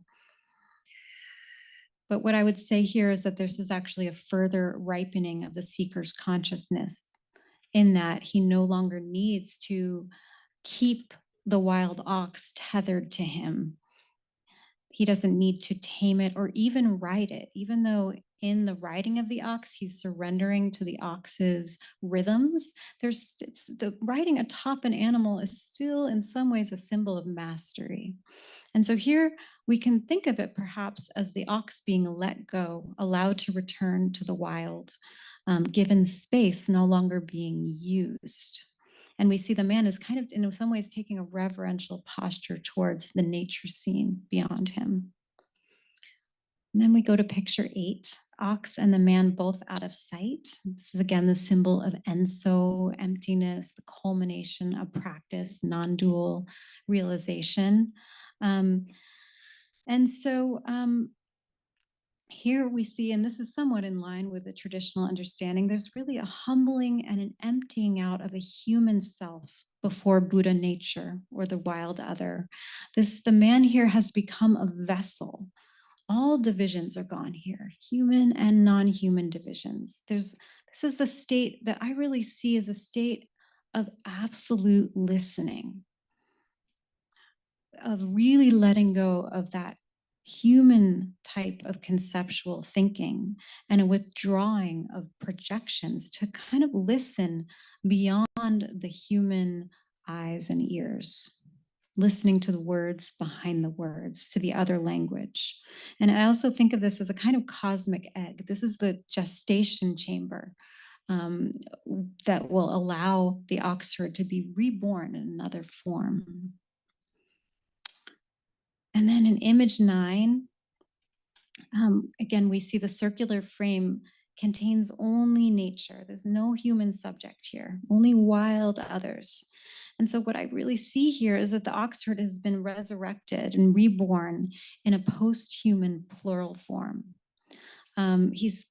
But what I would say here is that this is actually a further ripening of the seeker's consciousness, in that he no longer needs to keep the wild ox tethered to him. He doesn't need to tame it or even ride it, even though in the riding of the ox, he's surrendering to the ox's rhythms. The riding atop an animal is still in some ways a symbol of mastery. And so here we can think of it perhaps as the ox being let go, allowed to return to the wild, given space, no longer being used. And we see the man is kind of, in some ways, taking a reverential posture towards the nature scene beyond him. And then we go to picture 8, ox and the man both out of sight. This is again the symbol of enso, emptiness, the culmination of practice, non-dual realization. Here we see, and this is somewhat in line with the traditional understanding, there's really a humbling and an emptying out of the human self before Buddha nature or the wild other. The man here has become a vessel. All divisions are gone here, human and non-human divisions. This is the state that I really see as a state of absolute listening, of really letting go of that human type of conceptual thinking and a withdrawing of projections to kind of listen beyond the human eyes and ears, listening to the words behind the words, to the other language. And I also think of this as a kind of cosmic egg. This is the gestation chamber that will allow the oxherd to be reborn in another form. And then in image 9, again, we see the circular frame contains only nature. There's no human subject here, only wild others. And so what I really see here is that the oxherd has been resurrected and reborn in a post-human plural form. He's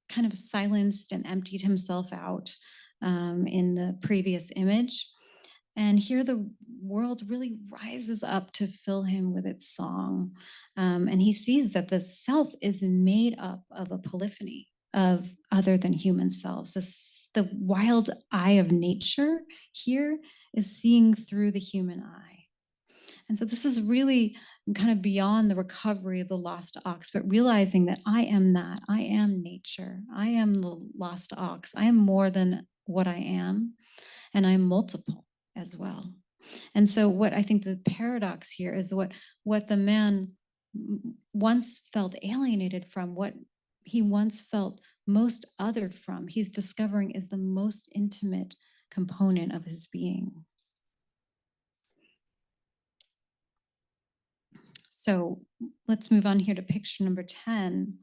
kind of silenced and emptied himself out in the previous image. And here the world really rises up to fill him with its song. And he sees that the self is made up of a polyphony of other than human selves. The wild eye of nature here is seeing through the human eye. And so this is really kind of beyond the recovery of the lost ox, but realizing that I am that. I am nature. I am the lost ox. I am more than what I am, and I'm multiple as well. And so what I think the paradox here is what the man once felt alienated from, what he once felt most othered from, he's discovering is the most intimate component of his being. So let's move on here to picture number 10.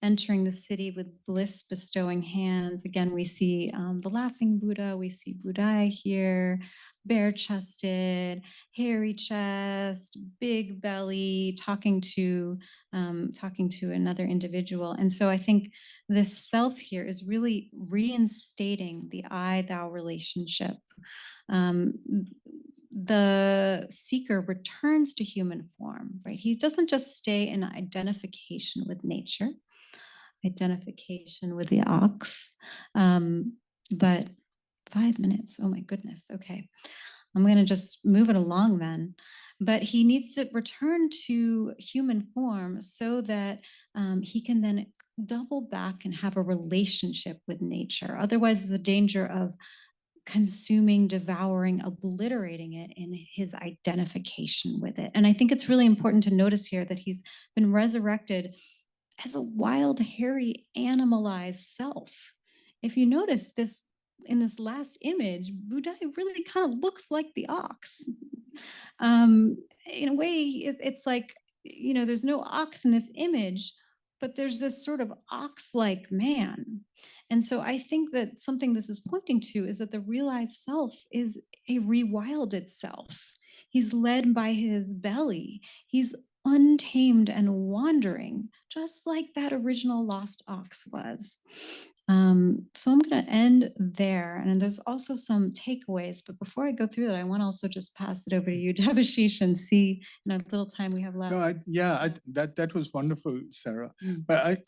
Entering the city with bliss bestowing hands. Again, we see the laughing Buddha. We see Buddha here, bare chested, hairy chest, big belly, talking to another individual. And so I think this self here is really reinstating the I-thou relationship. The seeker returns to human form, right? He doesn't just stay in identification with nature, identification with the ox, but 5 minutes. Oh my goodness. Okay. I'm going to just move it along then. But he needs to return to human form so that he can then double back and have a relationship with nature. Otherwise, there's a danger of consuming, devouring, obliterating it in his identification with it. And I think it's really important to notice here that he's been resurrected as a wild, hairy, animalized self. If you notice this in this last image, Buddha really kind of looks like the ox. In a way, it's like, there's no ox in this image, but there's this sort of ox-like man. And so I think that something this is pointing to is that the realized self is a rewilded self. He's led by his belly. He's untamed and wandering, just like that original lost ox was. So I'm going to end there. And there's also some takeaways. But before I go through that, I want to also just pass it over to you, Debashish, and see in a little time we have left. No, that was wonderful, Sarah. Mm. But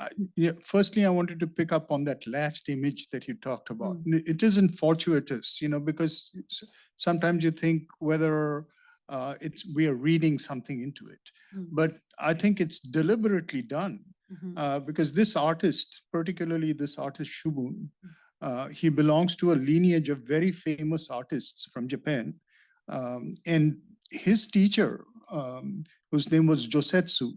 firstly, I wanted to pick up on that last image that you talked about. It isn't fortuitous, because sometimes you think whether we are reading something into it. But I think it's deliberately done. Because this artist, particularly this artist Shubun, he belongs to a lineage of very famous artists from Japan. And his teacher, whose name was Josetsu,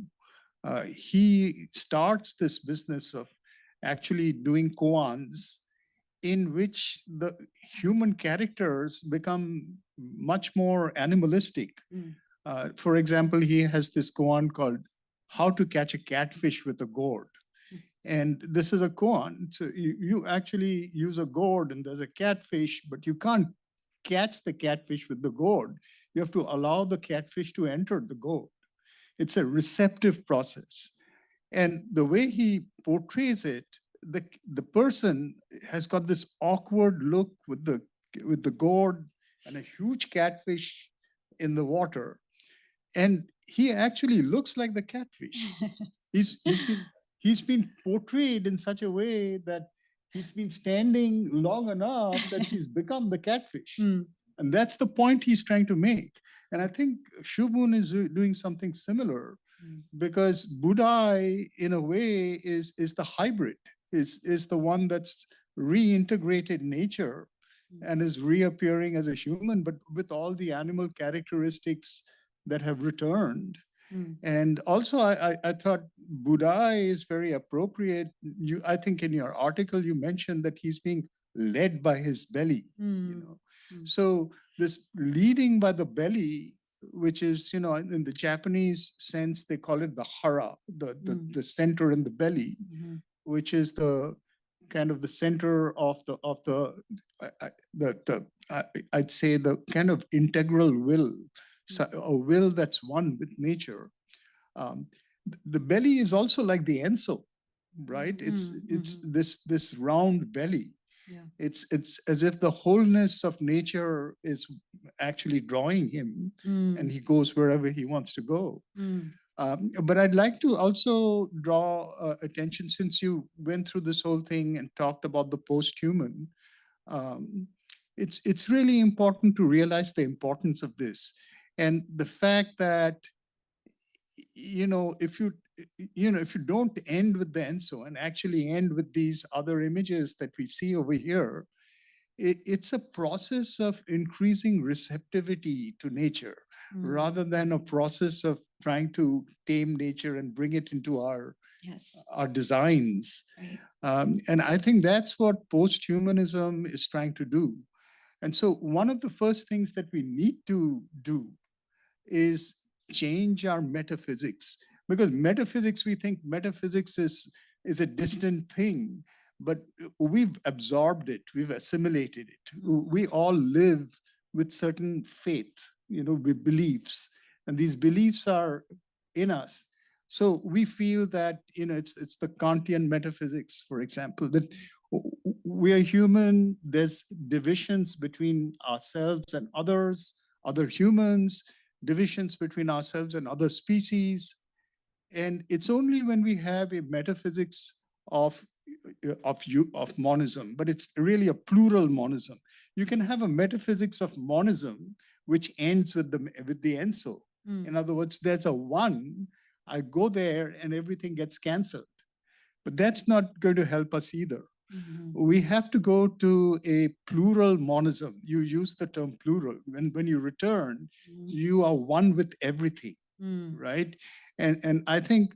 he starts this business of actually doing koans in which the human characters become much more animalistic. For example, he has this koan called How to Catch a Catfish with a Gourd. And this is a koan. So you actually use a gourd and there's a catfish, but you can't catch the catfish with the gourd. You have to allow the catfish to enter the gourd. It's a receptive process. And the way he portrays it, the person has got this awkward look with the gourd and a huge catfish in the water. And he actually looks like the catfish. He's been portrayed in such a way that he's been standing long enough that he's become the catfish. And that's the point he's trying to make. And I think Shubun is doing something similar because Buddha, in a way, is the hybrid, is the one that's reintegrated nature and is reappearing as a human, but with all the animal characteristics that have returned. And also, I thought Buddha is very appropriate. I think in your article, you mentioned that he's being led by his belly, So this leading by the belly, which is, in the Japanese sense, they call it the hara, the center in the belly, which is the kind of the center of I'd say the kind of integral will. So a will that's one with nature. The belly is also like the enso, right? It's this round belly. Yeah. It's as if the wholeness of nature is actually drawing him, and he goes wherever he wants to go. But I'd like to also draw attention, since you went through this whole thing and talked about the posthuman. It's really important to realize the importance of this. And the fact that, if you don't end with the enso and actually end with these other images that we see over here, it's a process of increasing receptivity to nature rather than a process of trying to tame nature and bring it into our designs. Right. And I think that's what posthumanism is trying to do. And so one of the first things that we need to do is change our metaphysics, because metaphysics, we think metaphysics is a distant thing, but we've absorbed it, we've assimilated it. We all live with certain faith, with beliefs, and these beliefs are in us. So we feel that, it's the Kantian metaphysics, for example, that we are human, there's divisions between ourselves and others, other humans, divisions between ourselves and other species. And it's only when we have a metaphysics of of monism, but it's really a plural monism. You can have a metaphysics of monism which ends with the enso. In other words, there's a one, I go there and everything gets canceled. But that's not going to help us either. We have to go to a plural monism. You use the term plural. When you return, you are one with everything, right? And I think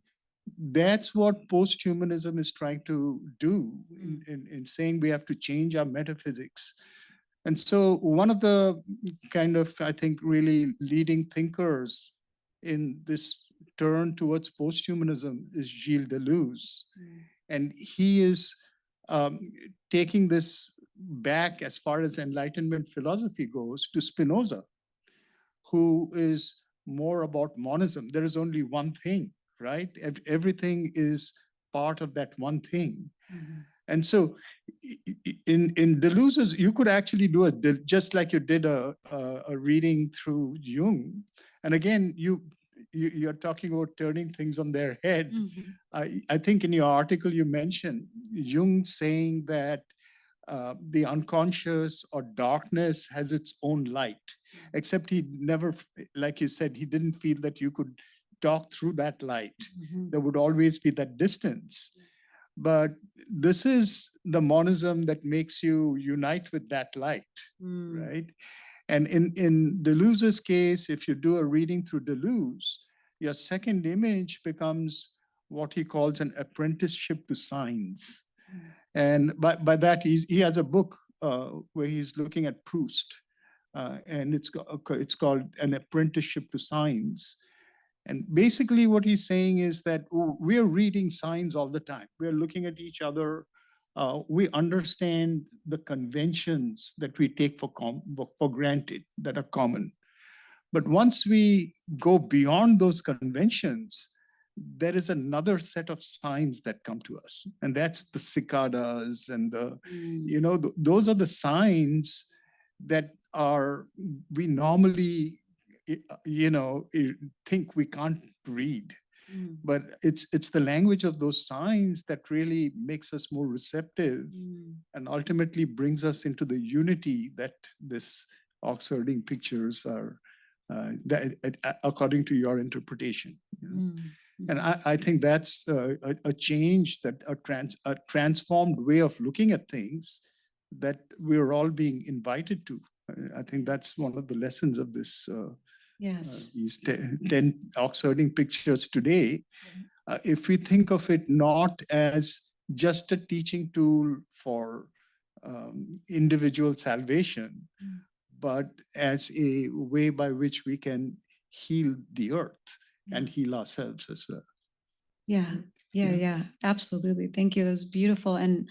that's what posthumanism is trying to do in saying we have to change our metaphysics. And so one of the kind of, I think, really leading thinkers in this turn towards posthumanism is Gilles Deleuze. And he is taking this back as far as Enlightenment philosophy goes to Spinoza, who is more about monism. There is only one thing, right? Everything is part of that one thing. And so in Deleuze's, you could actually do just like you did a reading through Jung. And again, you're talking about turning things on their head. I think in your article you mentioned Jung saying that the unconscious or darkness has its own light, except he never, like you said, he didn't feel that you could talk through that light. There would always be that distance. But this is the monism that makes you unite with that light, right? And in Deleuze's case, if you do a reading through Deleuze, your second image becomes what he calls an apprenticeship to signs. And by that, he has a book where he's looking at Proust, and it's called An Apprenticeship to Signs. And basically what he's saying is that we're reading signs all the time. We're looking at each other. We understand the conventions that we take for granted that are common. But once we go beyond those conventions, there is another set of signs that come to us. And that's the cicadas and those are the signs that we normally think we can't read. But it's the language of those signs that really makes us more receptive and ultimately brings us into the unity that this Oxherding Pictures are, according to your interpretation. And I think that's a change, that a transformed way of looking at things that we're all being invited to. I think that's one of the lessons of this. These 10 Oxherding Pictures today. If we think of it not as just a teaching tool for individual salvation, but as a way by which we can heal the earth and heal ourselves as well. Yeah, absolutely. Thank you. That was beautiful. And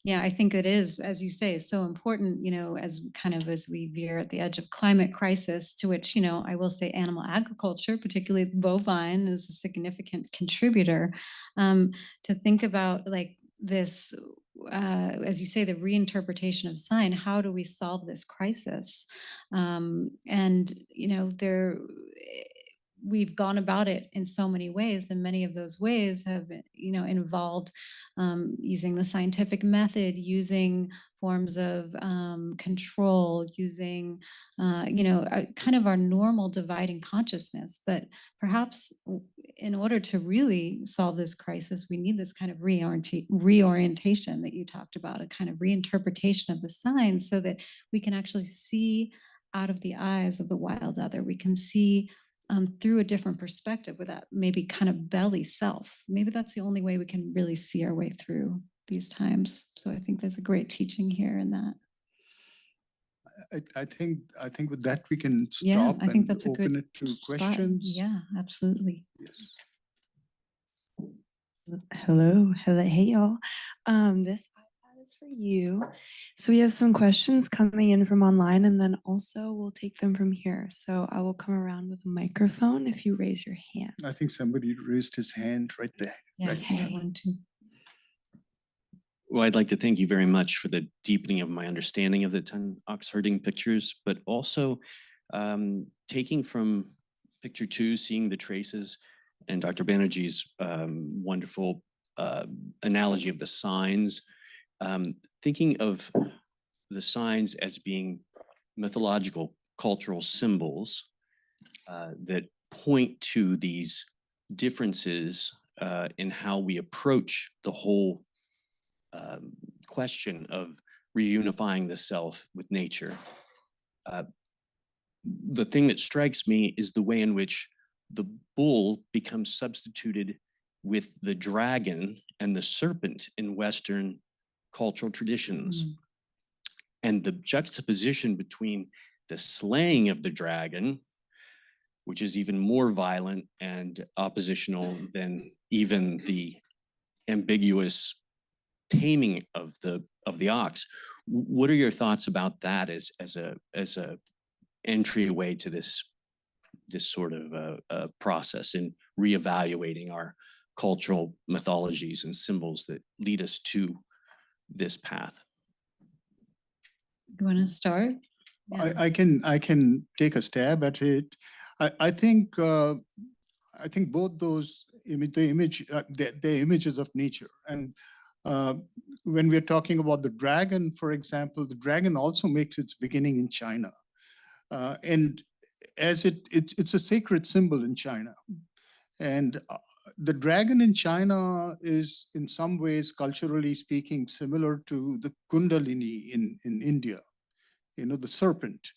yeah, I think it is, as you say, so important, as we veer at the edge of climate crisis, to which, I will say animal agriculture, particularly bovine, is a significant contributor, to think about like this, as you say, the reinterpretation of sign. How do we solve this crisis? We've gone about it in so many ways, and many of those ways have, involved using the scientific method, using forms of control, using, kind of our normal dividing consciousness. But perhaps in order to really solve this crisis, we need this kind of reorientation that you talked about, a kind of reinterpretation of the signs, so that we can actually see out of the eyes of the wild other. We can see through a different perspective, with that maybe kind of belly self. Maybe that's the only way we can really see our way through these times. So I think there's a great teaching here in that. I think with that we can stop. Yeah, I think that's a open good it to spot. questions. Yeah, absolutely. Yes. Hello, hey y'all. This iPad is for you. So we have some questions coming in from online, and then also we'll take them from here. So I will come around with a microphone if you raise your hand. I think somebody raised his hand right there. Yeah, right. one, two. Well, I'd like to thank you very much for the deepening of my understanding of the 10 Oxherding Pictures, but also taking from picture 2, seeing the traces, and Dr. Banerjee's wonderful analogy of the signs, thinking of the signs as being mythological cultural symbols that point to these differences in how we approach the whole question of reunifying the self with nature. The thing that strikes me is the way in which the bull becomes substituted with the dragon and the serpent in Western cultural traditions. And the juxtaposition between the slaying of the dragon, which is even more violent and oppositional than even the ambiguous taming of the ox. What are your thoughts about that as a entryway to this sort of process in reevaluating our cultural mythologies and symbols that lead us to this path? You want to start? Yeah. I can take a stab at it. I think both those the images of nature, and when we're talking about the dragon, for example, the dragon also makes its beginning in China, and as it's a sacred symbol in China, and the dragon in China is in some ways, culturally speaking, similar to the Kundalini in India. You know, the serpent,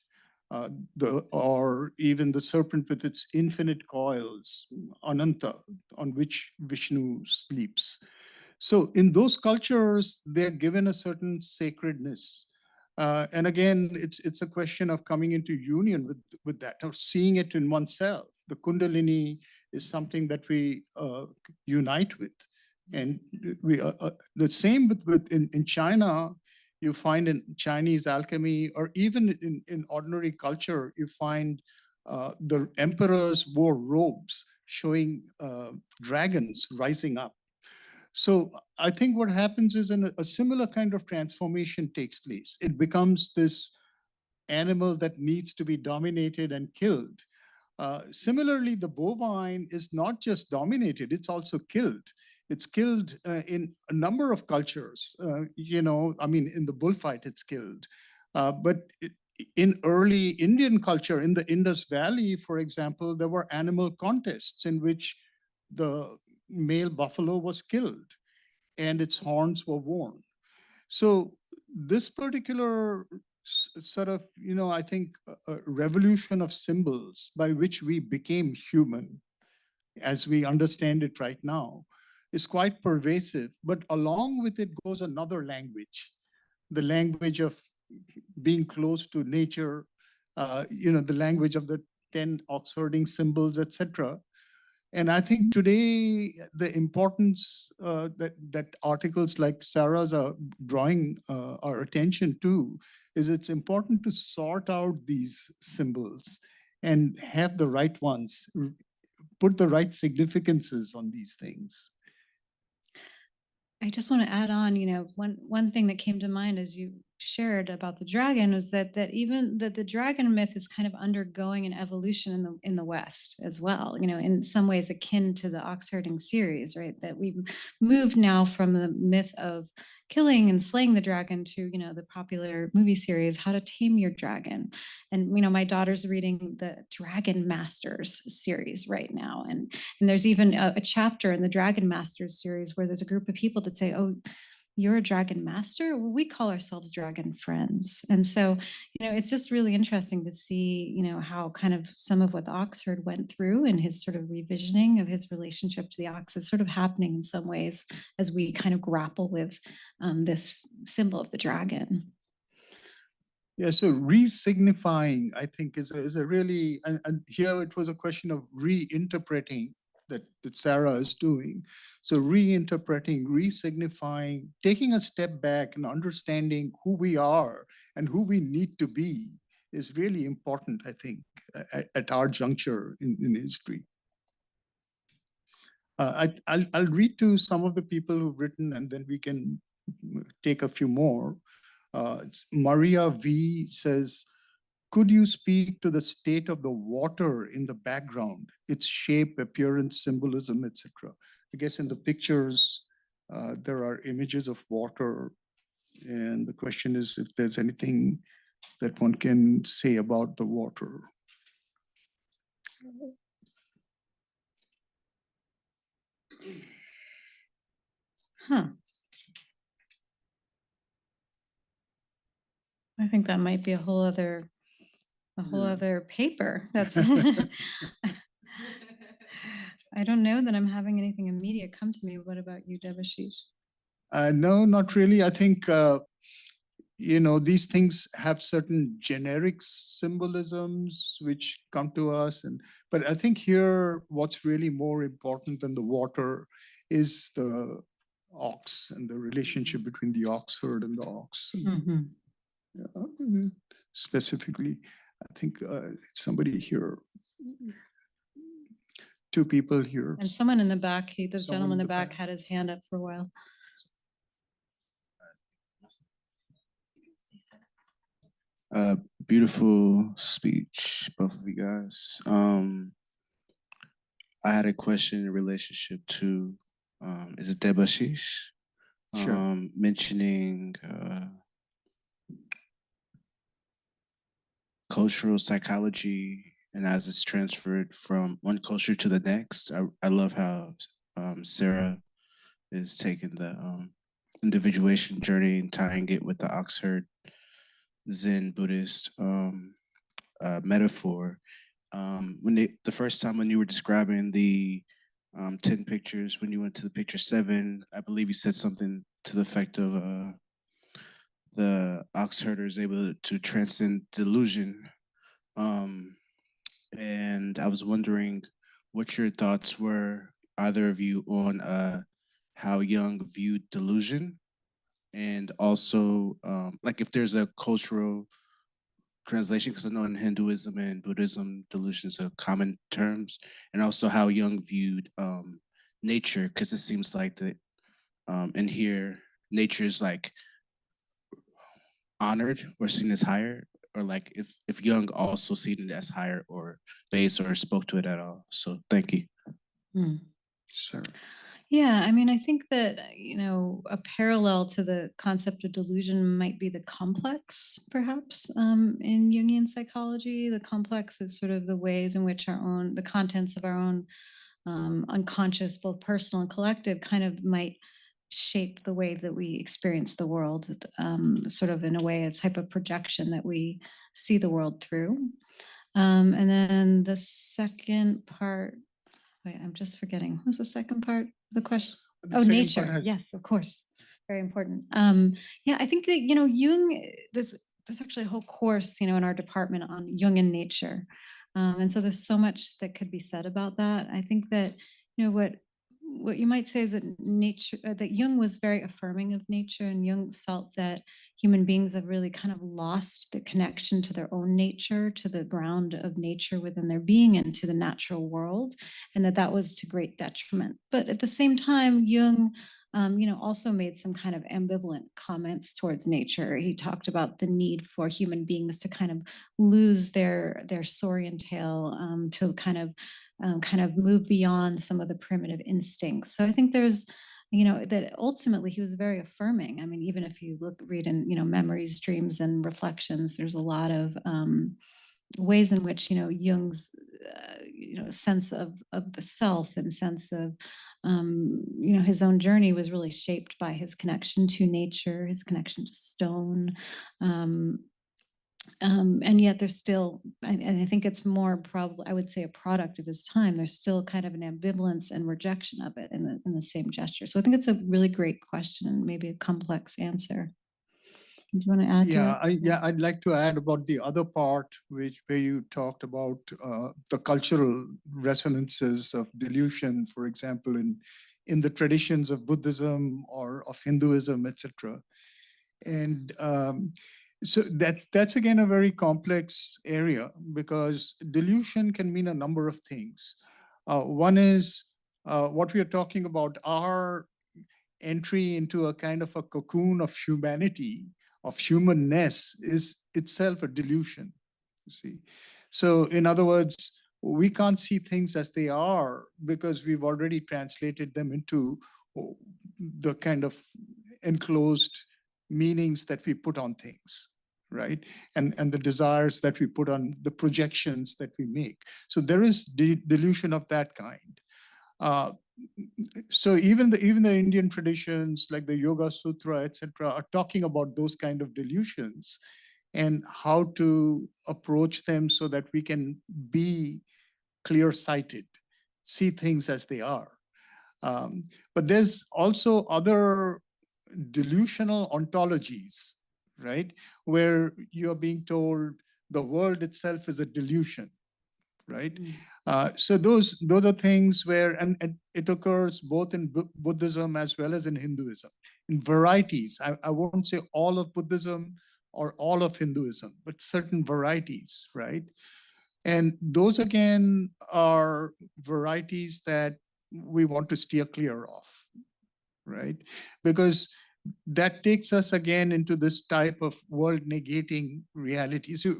or even the serpent with its infinite coils, Ananta, on which Vishnu sleeps. So in those cultures, they're given a certain sacredness. And again, it's a question of coming into union with that, or seeing it in oneself. The Kundalini is something that we unite with. And we the same in China. You find in Chinese alchemy, or even in ordinary culture, you find the emperors wore robes showing dragons rising up. So I think what happens is a similar kind of transformation takes place. It becomes this animal that needs to be dominated and killed. Similarly, the bovine is not just dominated, it's also killed. It's killed in a number of cultures. You know, I mean, in the bullfight, it's killed. But in early Indian culture, in the Indus Valley, for example, there were animal contests in which the male buffalo was killed and its horns were worn. So this particular sort of, you know, I think a revolution of symbols by which we became human as we understand it right now is quite pervasive. But along with it goes another language, the language of being close to nature, you know, the language of the 10 Oxherding symbols, etc. And I think today the importance that articles like Sara's are drawing our attention to is it's important to sort out these symbols and have the right ones, put the right significances on these things. I just want to add on, you know, one thing that came to mind as you shared about the dragon was that even the dragon myth is kind of undergoing an evolution in the West as well, you know, in some ways akin to the Oxherding series, right? That we've moved now from the myth of killing and slaying the dragon to, you know, the popular movie series, How to Tame Your Dragon. And, you know, my daughter's reading the Dragon Masters series right now. And there's even a chapter in the Dragon Masters series where there's a group of people that say, oh, you're a dragon master? Well, we call ourselves dragon friends. And so, you know, it's just really interesting to see, you know, how kind of some of what the oxherd went through and his sort of revisioning of his relationship to the ox is sort of happening in some ways as we kind of grapple with this symbol of the dragon. Yeah, so re-signifying, I think, is a really, and here it was a question of reinterpreting that Sara is doing. So reinterpreting, re-signifying, taking a step back and understanding who we are and who we need to be is really important, I think, at our juncture in history. I'll read to some of the people who've written, and then we can take a few more. Maria V says, could you speak to the state of the water in the background, its shape, appearance, symbolism, etc.? I guess in the pictures, there are images of water. And the question is if there's anything that one can say about the water. Huh. I think that might be a whole other paper. That's I don't know that I'm having anything immediate come to me. What about you, Debashish? No, not really. I think, these things have certain generic symbolisms which come to us. But I think here, what's really more important than the water is the ox and the relationship between the ox herd and the ox. Specifically, I think somebody here, two people here. And someone in the back, the Someone gentleman in in the the back back. had his hand up for a while. Beautiful speech, both of you guys. I had a question in relationship to, is it Debashish? Sure. Mentioning cultural psychology and as it's transferred from one culture to the next. I love how Sara is taking the individuation journey and tying it with the oxherd Zen Buddhist metaphor. The first time when you were describing the 10 pictures, when you went to the picture 7, I believe you said something to the effect of the oxherder is able to transcend delusion. And I was wondering what your thoughts were, either of you, on how Jung viewed delusion, and also like if there's a cultural translation, because I know in Hinduism and Buddhism, delusions are common terms, and also how Jung viewed nature, because it seems like that in here, nature is like honored or seen as higher, or like if Jung also seen it as higher or base or spoke to it at all. So thank you. Sure. Yeah, I mean, I think that, a parallel to the concept of delusion might be the complex, perhaps, in Jungian psychology. The complex is sort of the ways in which the contents of our own unconscious, both personal and collective, kind of might shape the way that we experience the world, sort of in a way, a type of projection that we see the world through. And then the second part, wait, I'm just forgetting. What was the second part of the question? The second Nature. part has- Yes, of course. Very important. Yeah, I think that, Jung, there's actually a whole course, in our department on Jung and nature. And so there's so much that could be said about that. I think that, what you might say is that nature, that Jung was very affirming of nature, and Jung felt that human beings have really kind of lost the connection to their own nature, to the ground of nature within their being, and to the natural world, and that was to great detriment. But at the same time, Jung also made some kind of ambivalent comments towards nature. He talked about the need for human beings to kind of lose their saurian tail, to kind of move beyond some of the primitive instincts. So I think there's, that ultimately he was very affirming. I mean, even if you read in, Memories, Dreams, and Reflections, there's a lot of ways in which, Jung's, sense of the self and sense of, his own journey was really shaped by his connection to nature, his connection to stone. And yet there's still, and I think it's more probably, I would say, a product of his time. There's still kind of an ambivalence and rejection of it in the same gesture. So I think it's a really great question and maybe a complex answer. Do you want to add to it? I'd like to add about the other part, where you talked about the cultural resonances of delusion, for example, in the traditions of Buddhism or of Hinduism, etc. And so that's again a very complex area, because delusion can mean a number of things. One is what we are talking about, our entry into a kind of a cocoon of humanity, of humanness, is itself a delusion, you see. So in other words, we can't see things as they are because we've already translated them into the kind of enclosed meanings that we put on things, right? And the desires that we put on, the projections that we make. So there is delusion of that kind. So even the Indian traditions like the Yoga Sutra, etc., are talking about those kind of delusions and how to approach them so that we can be clear-sighted, see things as they are. But there's also other delusional ontologies, right? Where you're being told the world itself is a delusion, right? So those are things where, and it occurs both in Buddhism as well as in Hinduism, in varieties. I won't say all of Buddhism or all of Hinduism, but certain varieties, right? And those again are varieties that we want to steer clear of, right? Because that takes us again into this type of world negating reality. So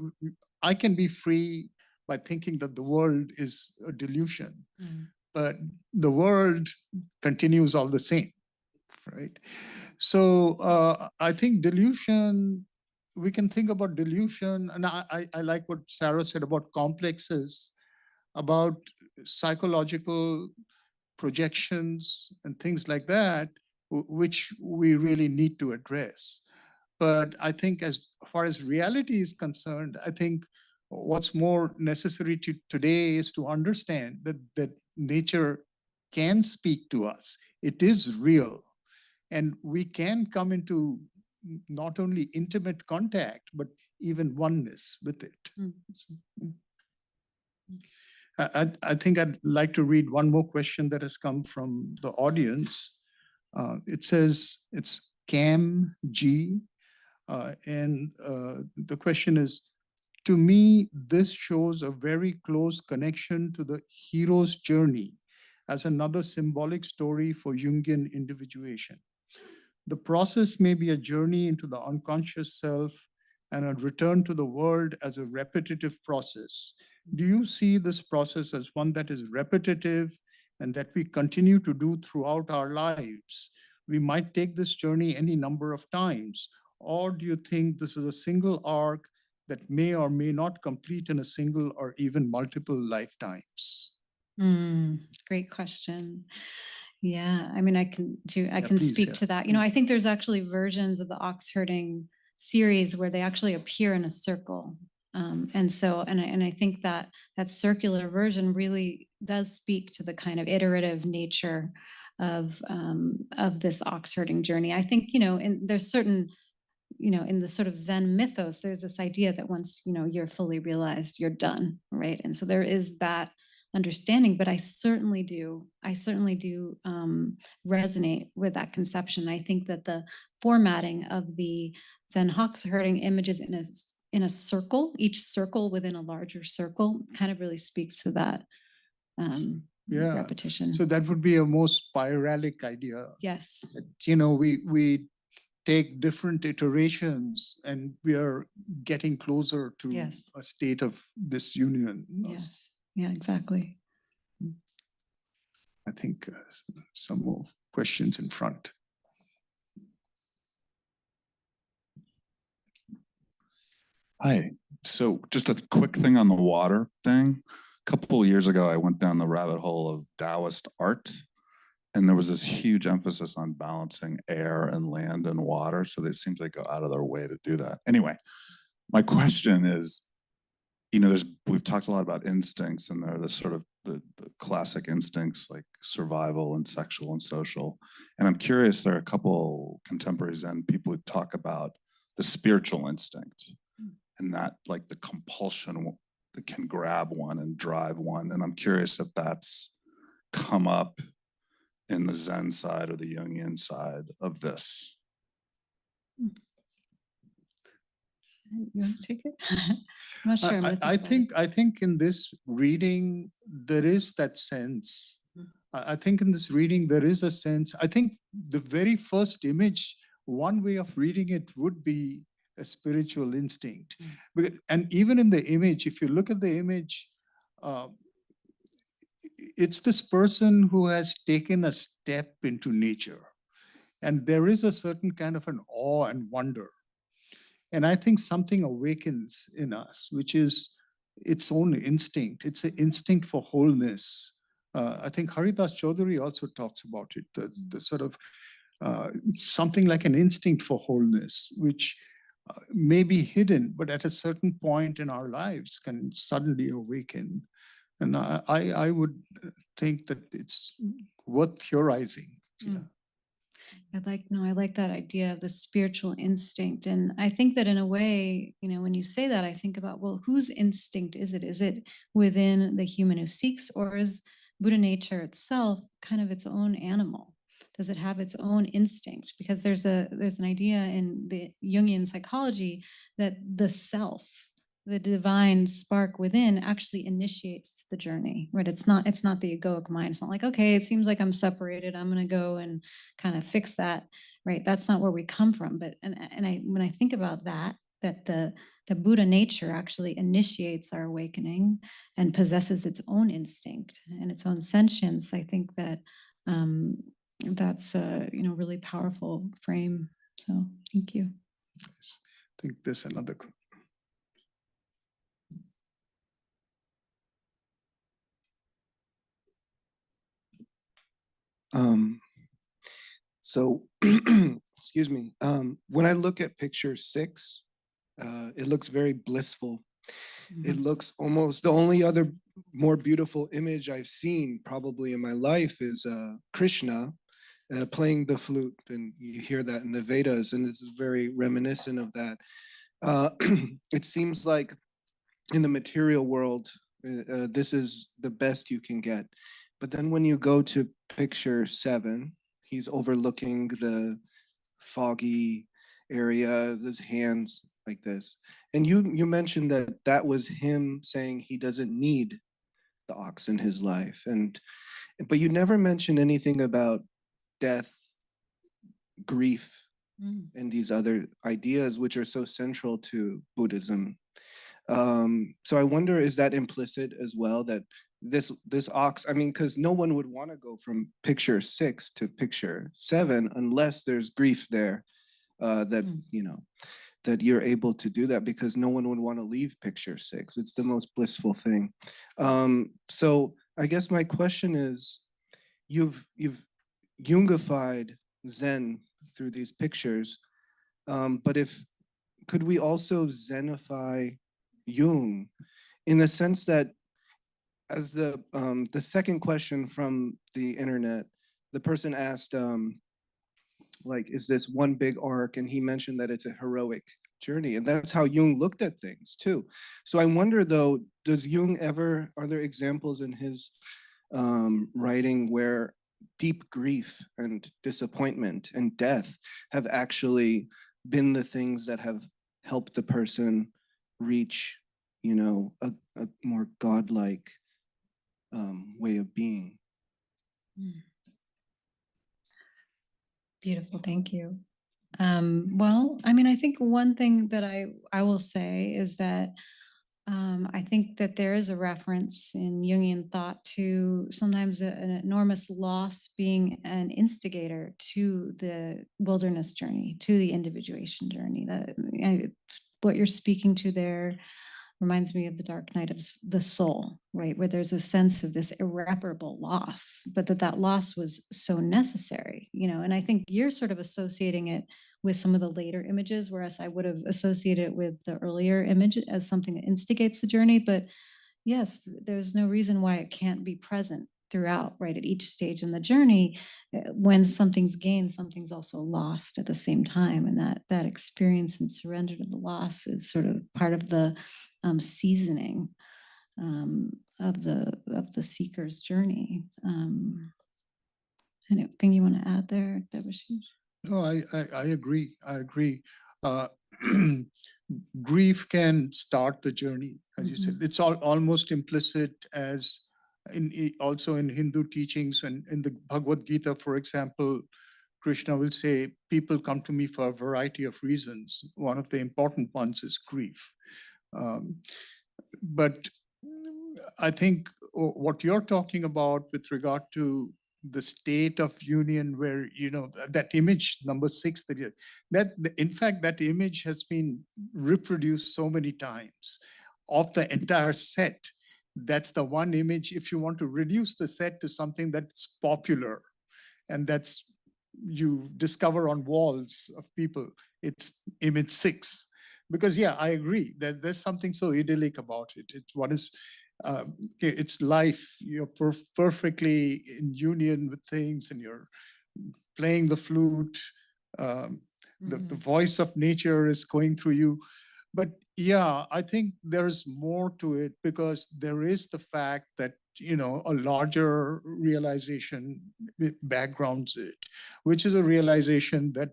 I can be free by thinking that the world is a delusion, but the world continues all the same, right? So I think delusion, we can think about delusion, and I like what Sara said about complexes, about psychological projections and things like that, which we really need to address. But I think as far as reality is concerned, I think what's more necessary today is to understand that nature can speak to us. It is real. And we can come into not only intimate contact, but even oneness with it. I think I'd like to read one more question that has come from the audience. It says, it's Cam G. And the question is, to me, this shows a very close connection to the hero's journey as another symbolic story for Jungian individuation. The process may be a journey into the unconscious self and a return to the world as a repetitive process. Do you see this process as one that is repetitive and that we continue to do throughout our lives? We might take this journey any number of times, or do you think this is a single arc that may or may not complete in a single or even multiple lifetimes? Great question. Yeah, I mean, I can Please, speak yeah, to that. You know, I please. think there's actually versions of the oxherding series where they actually appear in a circle. And so, and I think that that circular version really does speak to the kind of iterative nature of this oxherding journey. I think, you know, and there's certain, you know, in the sort of Zen mythos, there's this idea that once, you know, you're fully realized, you're done, right? And so there is that understanding, but I certainly do resonate with that conception. I think that the formatting of the Zen oxherding images in a circle, each circle within a larger circle, kind of really speaks to that repetition. So that would be a more spiralic idea. Yes. You know, we take different iterations and we are getting closer to a state of disunion. Yes. Yeah, exactly. I think some more questions in front. Hi. So just a quick thing on the water thing. A couple of years ago, I went down the rabbit hole of Taoist art, and there was this huge emphasis on balancing air and land and water. So they seem to go out of their way to do that. Anyway, my question is, you know, we've talked a lot about instincts, and they're the sort of the classic instincts like survival and sexual and social. And I'm curious, there are a couple contemporary Zen people who talk about the spiritual instinct and that like the compulsion that can grab one and drive one. And I'm curious if that's come up in the Zen side or the Jungian side of this. You want to take it? I'm not sure. I think in this reading, there is that sense. I think in this reading, there is a sense. I think the very first image, one way of reading it would be a spiritual instinct. And even in the image, if you look at the image, it's this person who has taken a step into nature. And there is a certain kind of an awe and wonder. And I think something awakens in us, which is its own instinct. It's an instinct for wholeness. I think Haridas Chaudhuri also talks about it, the sort of something like an instinct for wholeness, which may be hidden, but at a certain point in our lives can suddenly awaken. And I would think that it's worth theorizing. Yeah. I like that idea of the spiritual instinct. And I think that in a way, when you say that, I think about, well, whose instinct is it? Is it within the human who seeks, or is Buddha nature itself kind of its own animal? Does it have its own instinct? Because there's an idea in the Jungian psychology that the self, the divine spark within, actually initiates the journey, right? It's not the egoic mind. It's not like, okay, it seems like I'm separated, I'm going to go and kind of fix that, right? That's not where we come from. But when I think about that the Buddha nature actually initiates our awakening and possesses its own instinct and its own sentience, I think that that's a really powerful frame. So thank you. Yes. I think there's another. So, excuse me. When I look at picture 6, it looks very blissful. It looks almost, the only other more beautiful image I've seen probably in my life is Krishna playing the flute, and you hear that in the Vedas, and it's very reminiscent of that. It seems like in the material world, this is the best you can get. But then when you go to picture 7, he's overlooking the foggy area, his hands like this. And you mentioned that was him saying he doesn't need the ox in his life. But you never mentioned anything about death, grief, and these other ideas which are so central to Buddhism. So I wonder, is that implicit as well, that this ox, I mean, because no one would want to go from picture 6 to picture 7 unless there's grief there, that that you're able to do that, because no one would want to leave picture 6. It's the most blissful thing. So I guess my question is, you've Jungified Zen through these pictures, but could we also Zenify Jung, in the sense that, as the second question from the internet, the person asked, like, is this one big arc? And he mentioned that it's a heroic journey, and that's how Jung looked at things too. So I wonder, though, does Jung ever, are there examples in his writing where deep grief and disappointment and death have actually been the things that have helped the person reach, a more godlike way of being? Beautiful, thank you. Well, I mean, I think one thing that I will say is that I think that there is a reference in Jungian thought to sometimes an enormous loss being an instigator to the wilderness journey, to the individuation journey. What you're speaking to there reminds me of the Dark Night of the Soul, right? Where there's a sense of this irreparable loss, but that loss was so necessary, and I think you're sort of associating it with some of the later images, whereas I would have associated it with the earlier image as something that instigates the journey. But yes, there's no reason why it can't be present throughout, right? At each stage in the journey, when something's gained, something's also lost at the same time. And that experience and surrender to the loss is sort of part of the seasoning of the seeker's journey. Anything you want to add there, Debashish? No, I agree. I agree. Grief can start the journey, as you said. It's almost implicit, as also in Hindu teachings, and in the Bhagavad Gita, for example, Krishna will say, people come to me for a variety of reasons. One of the important ones is grief. But I think what you're talking about with regard to the state of union where, that image number 6 in fact, that image has been reproduced so many times of the entire set. That's the one image. If you want to reduce the set to something that's popular and that's you discover on walls of people, it's image 6. Because yeah, I agree that there's something so idyllic about it. It's life. You're perfectly in union with things, and you're playing the flute. The voice of nature is going through you. But yeah, I think there's more to it, because there is the fact that, a larger realization backgrounds it, which is a realization that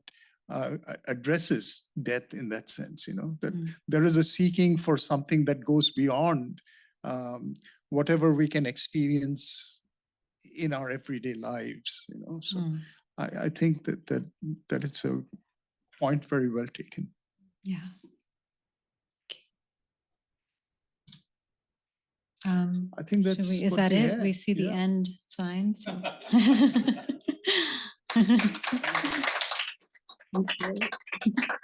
addresses death in that sense, that there is a seeking for something that goes beyond whatever we can experience in our everyday lives, So I think that it's a point very well taken. Yeah. I think that's is what that we it? had. We see the Yeah. end sign. So. Thank you.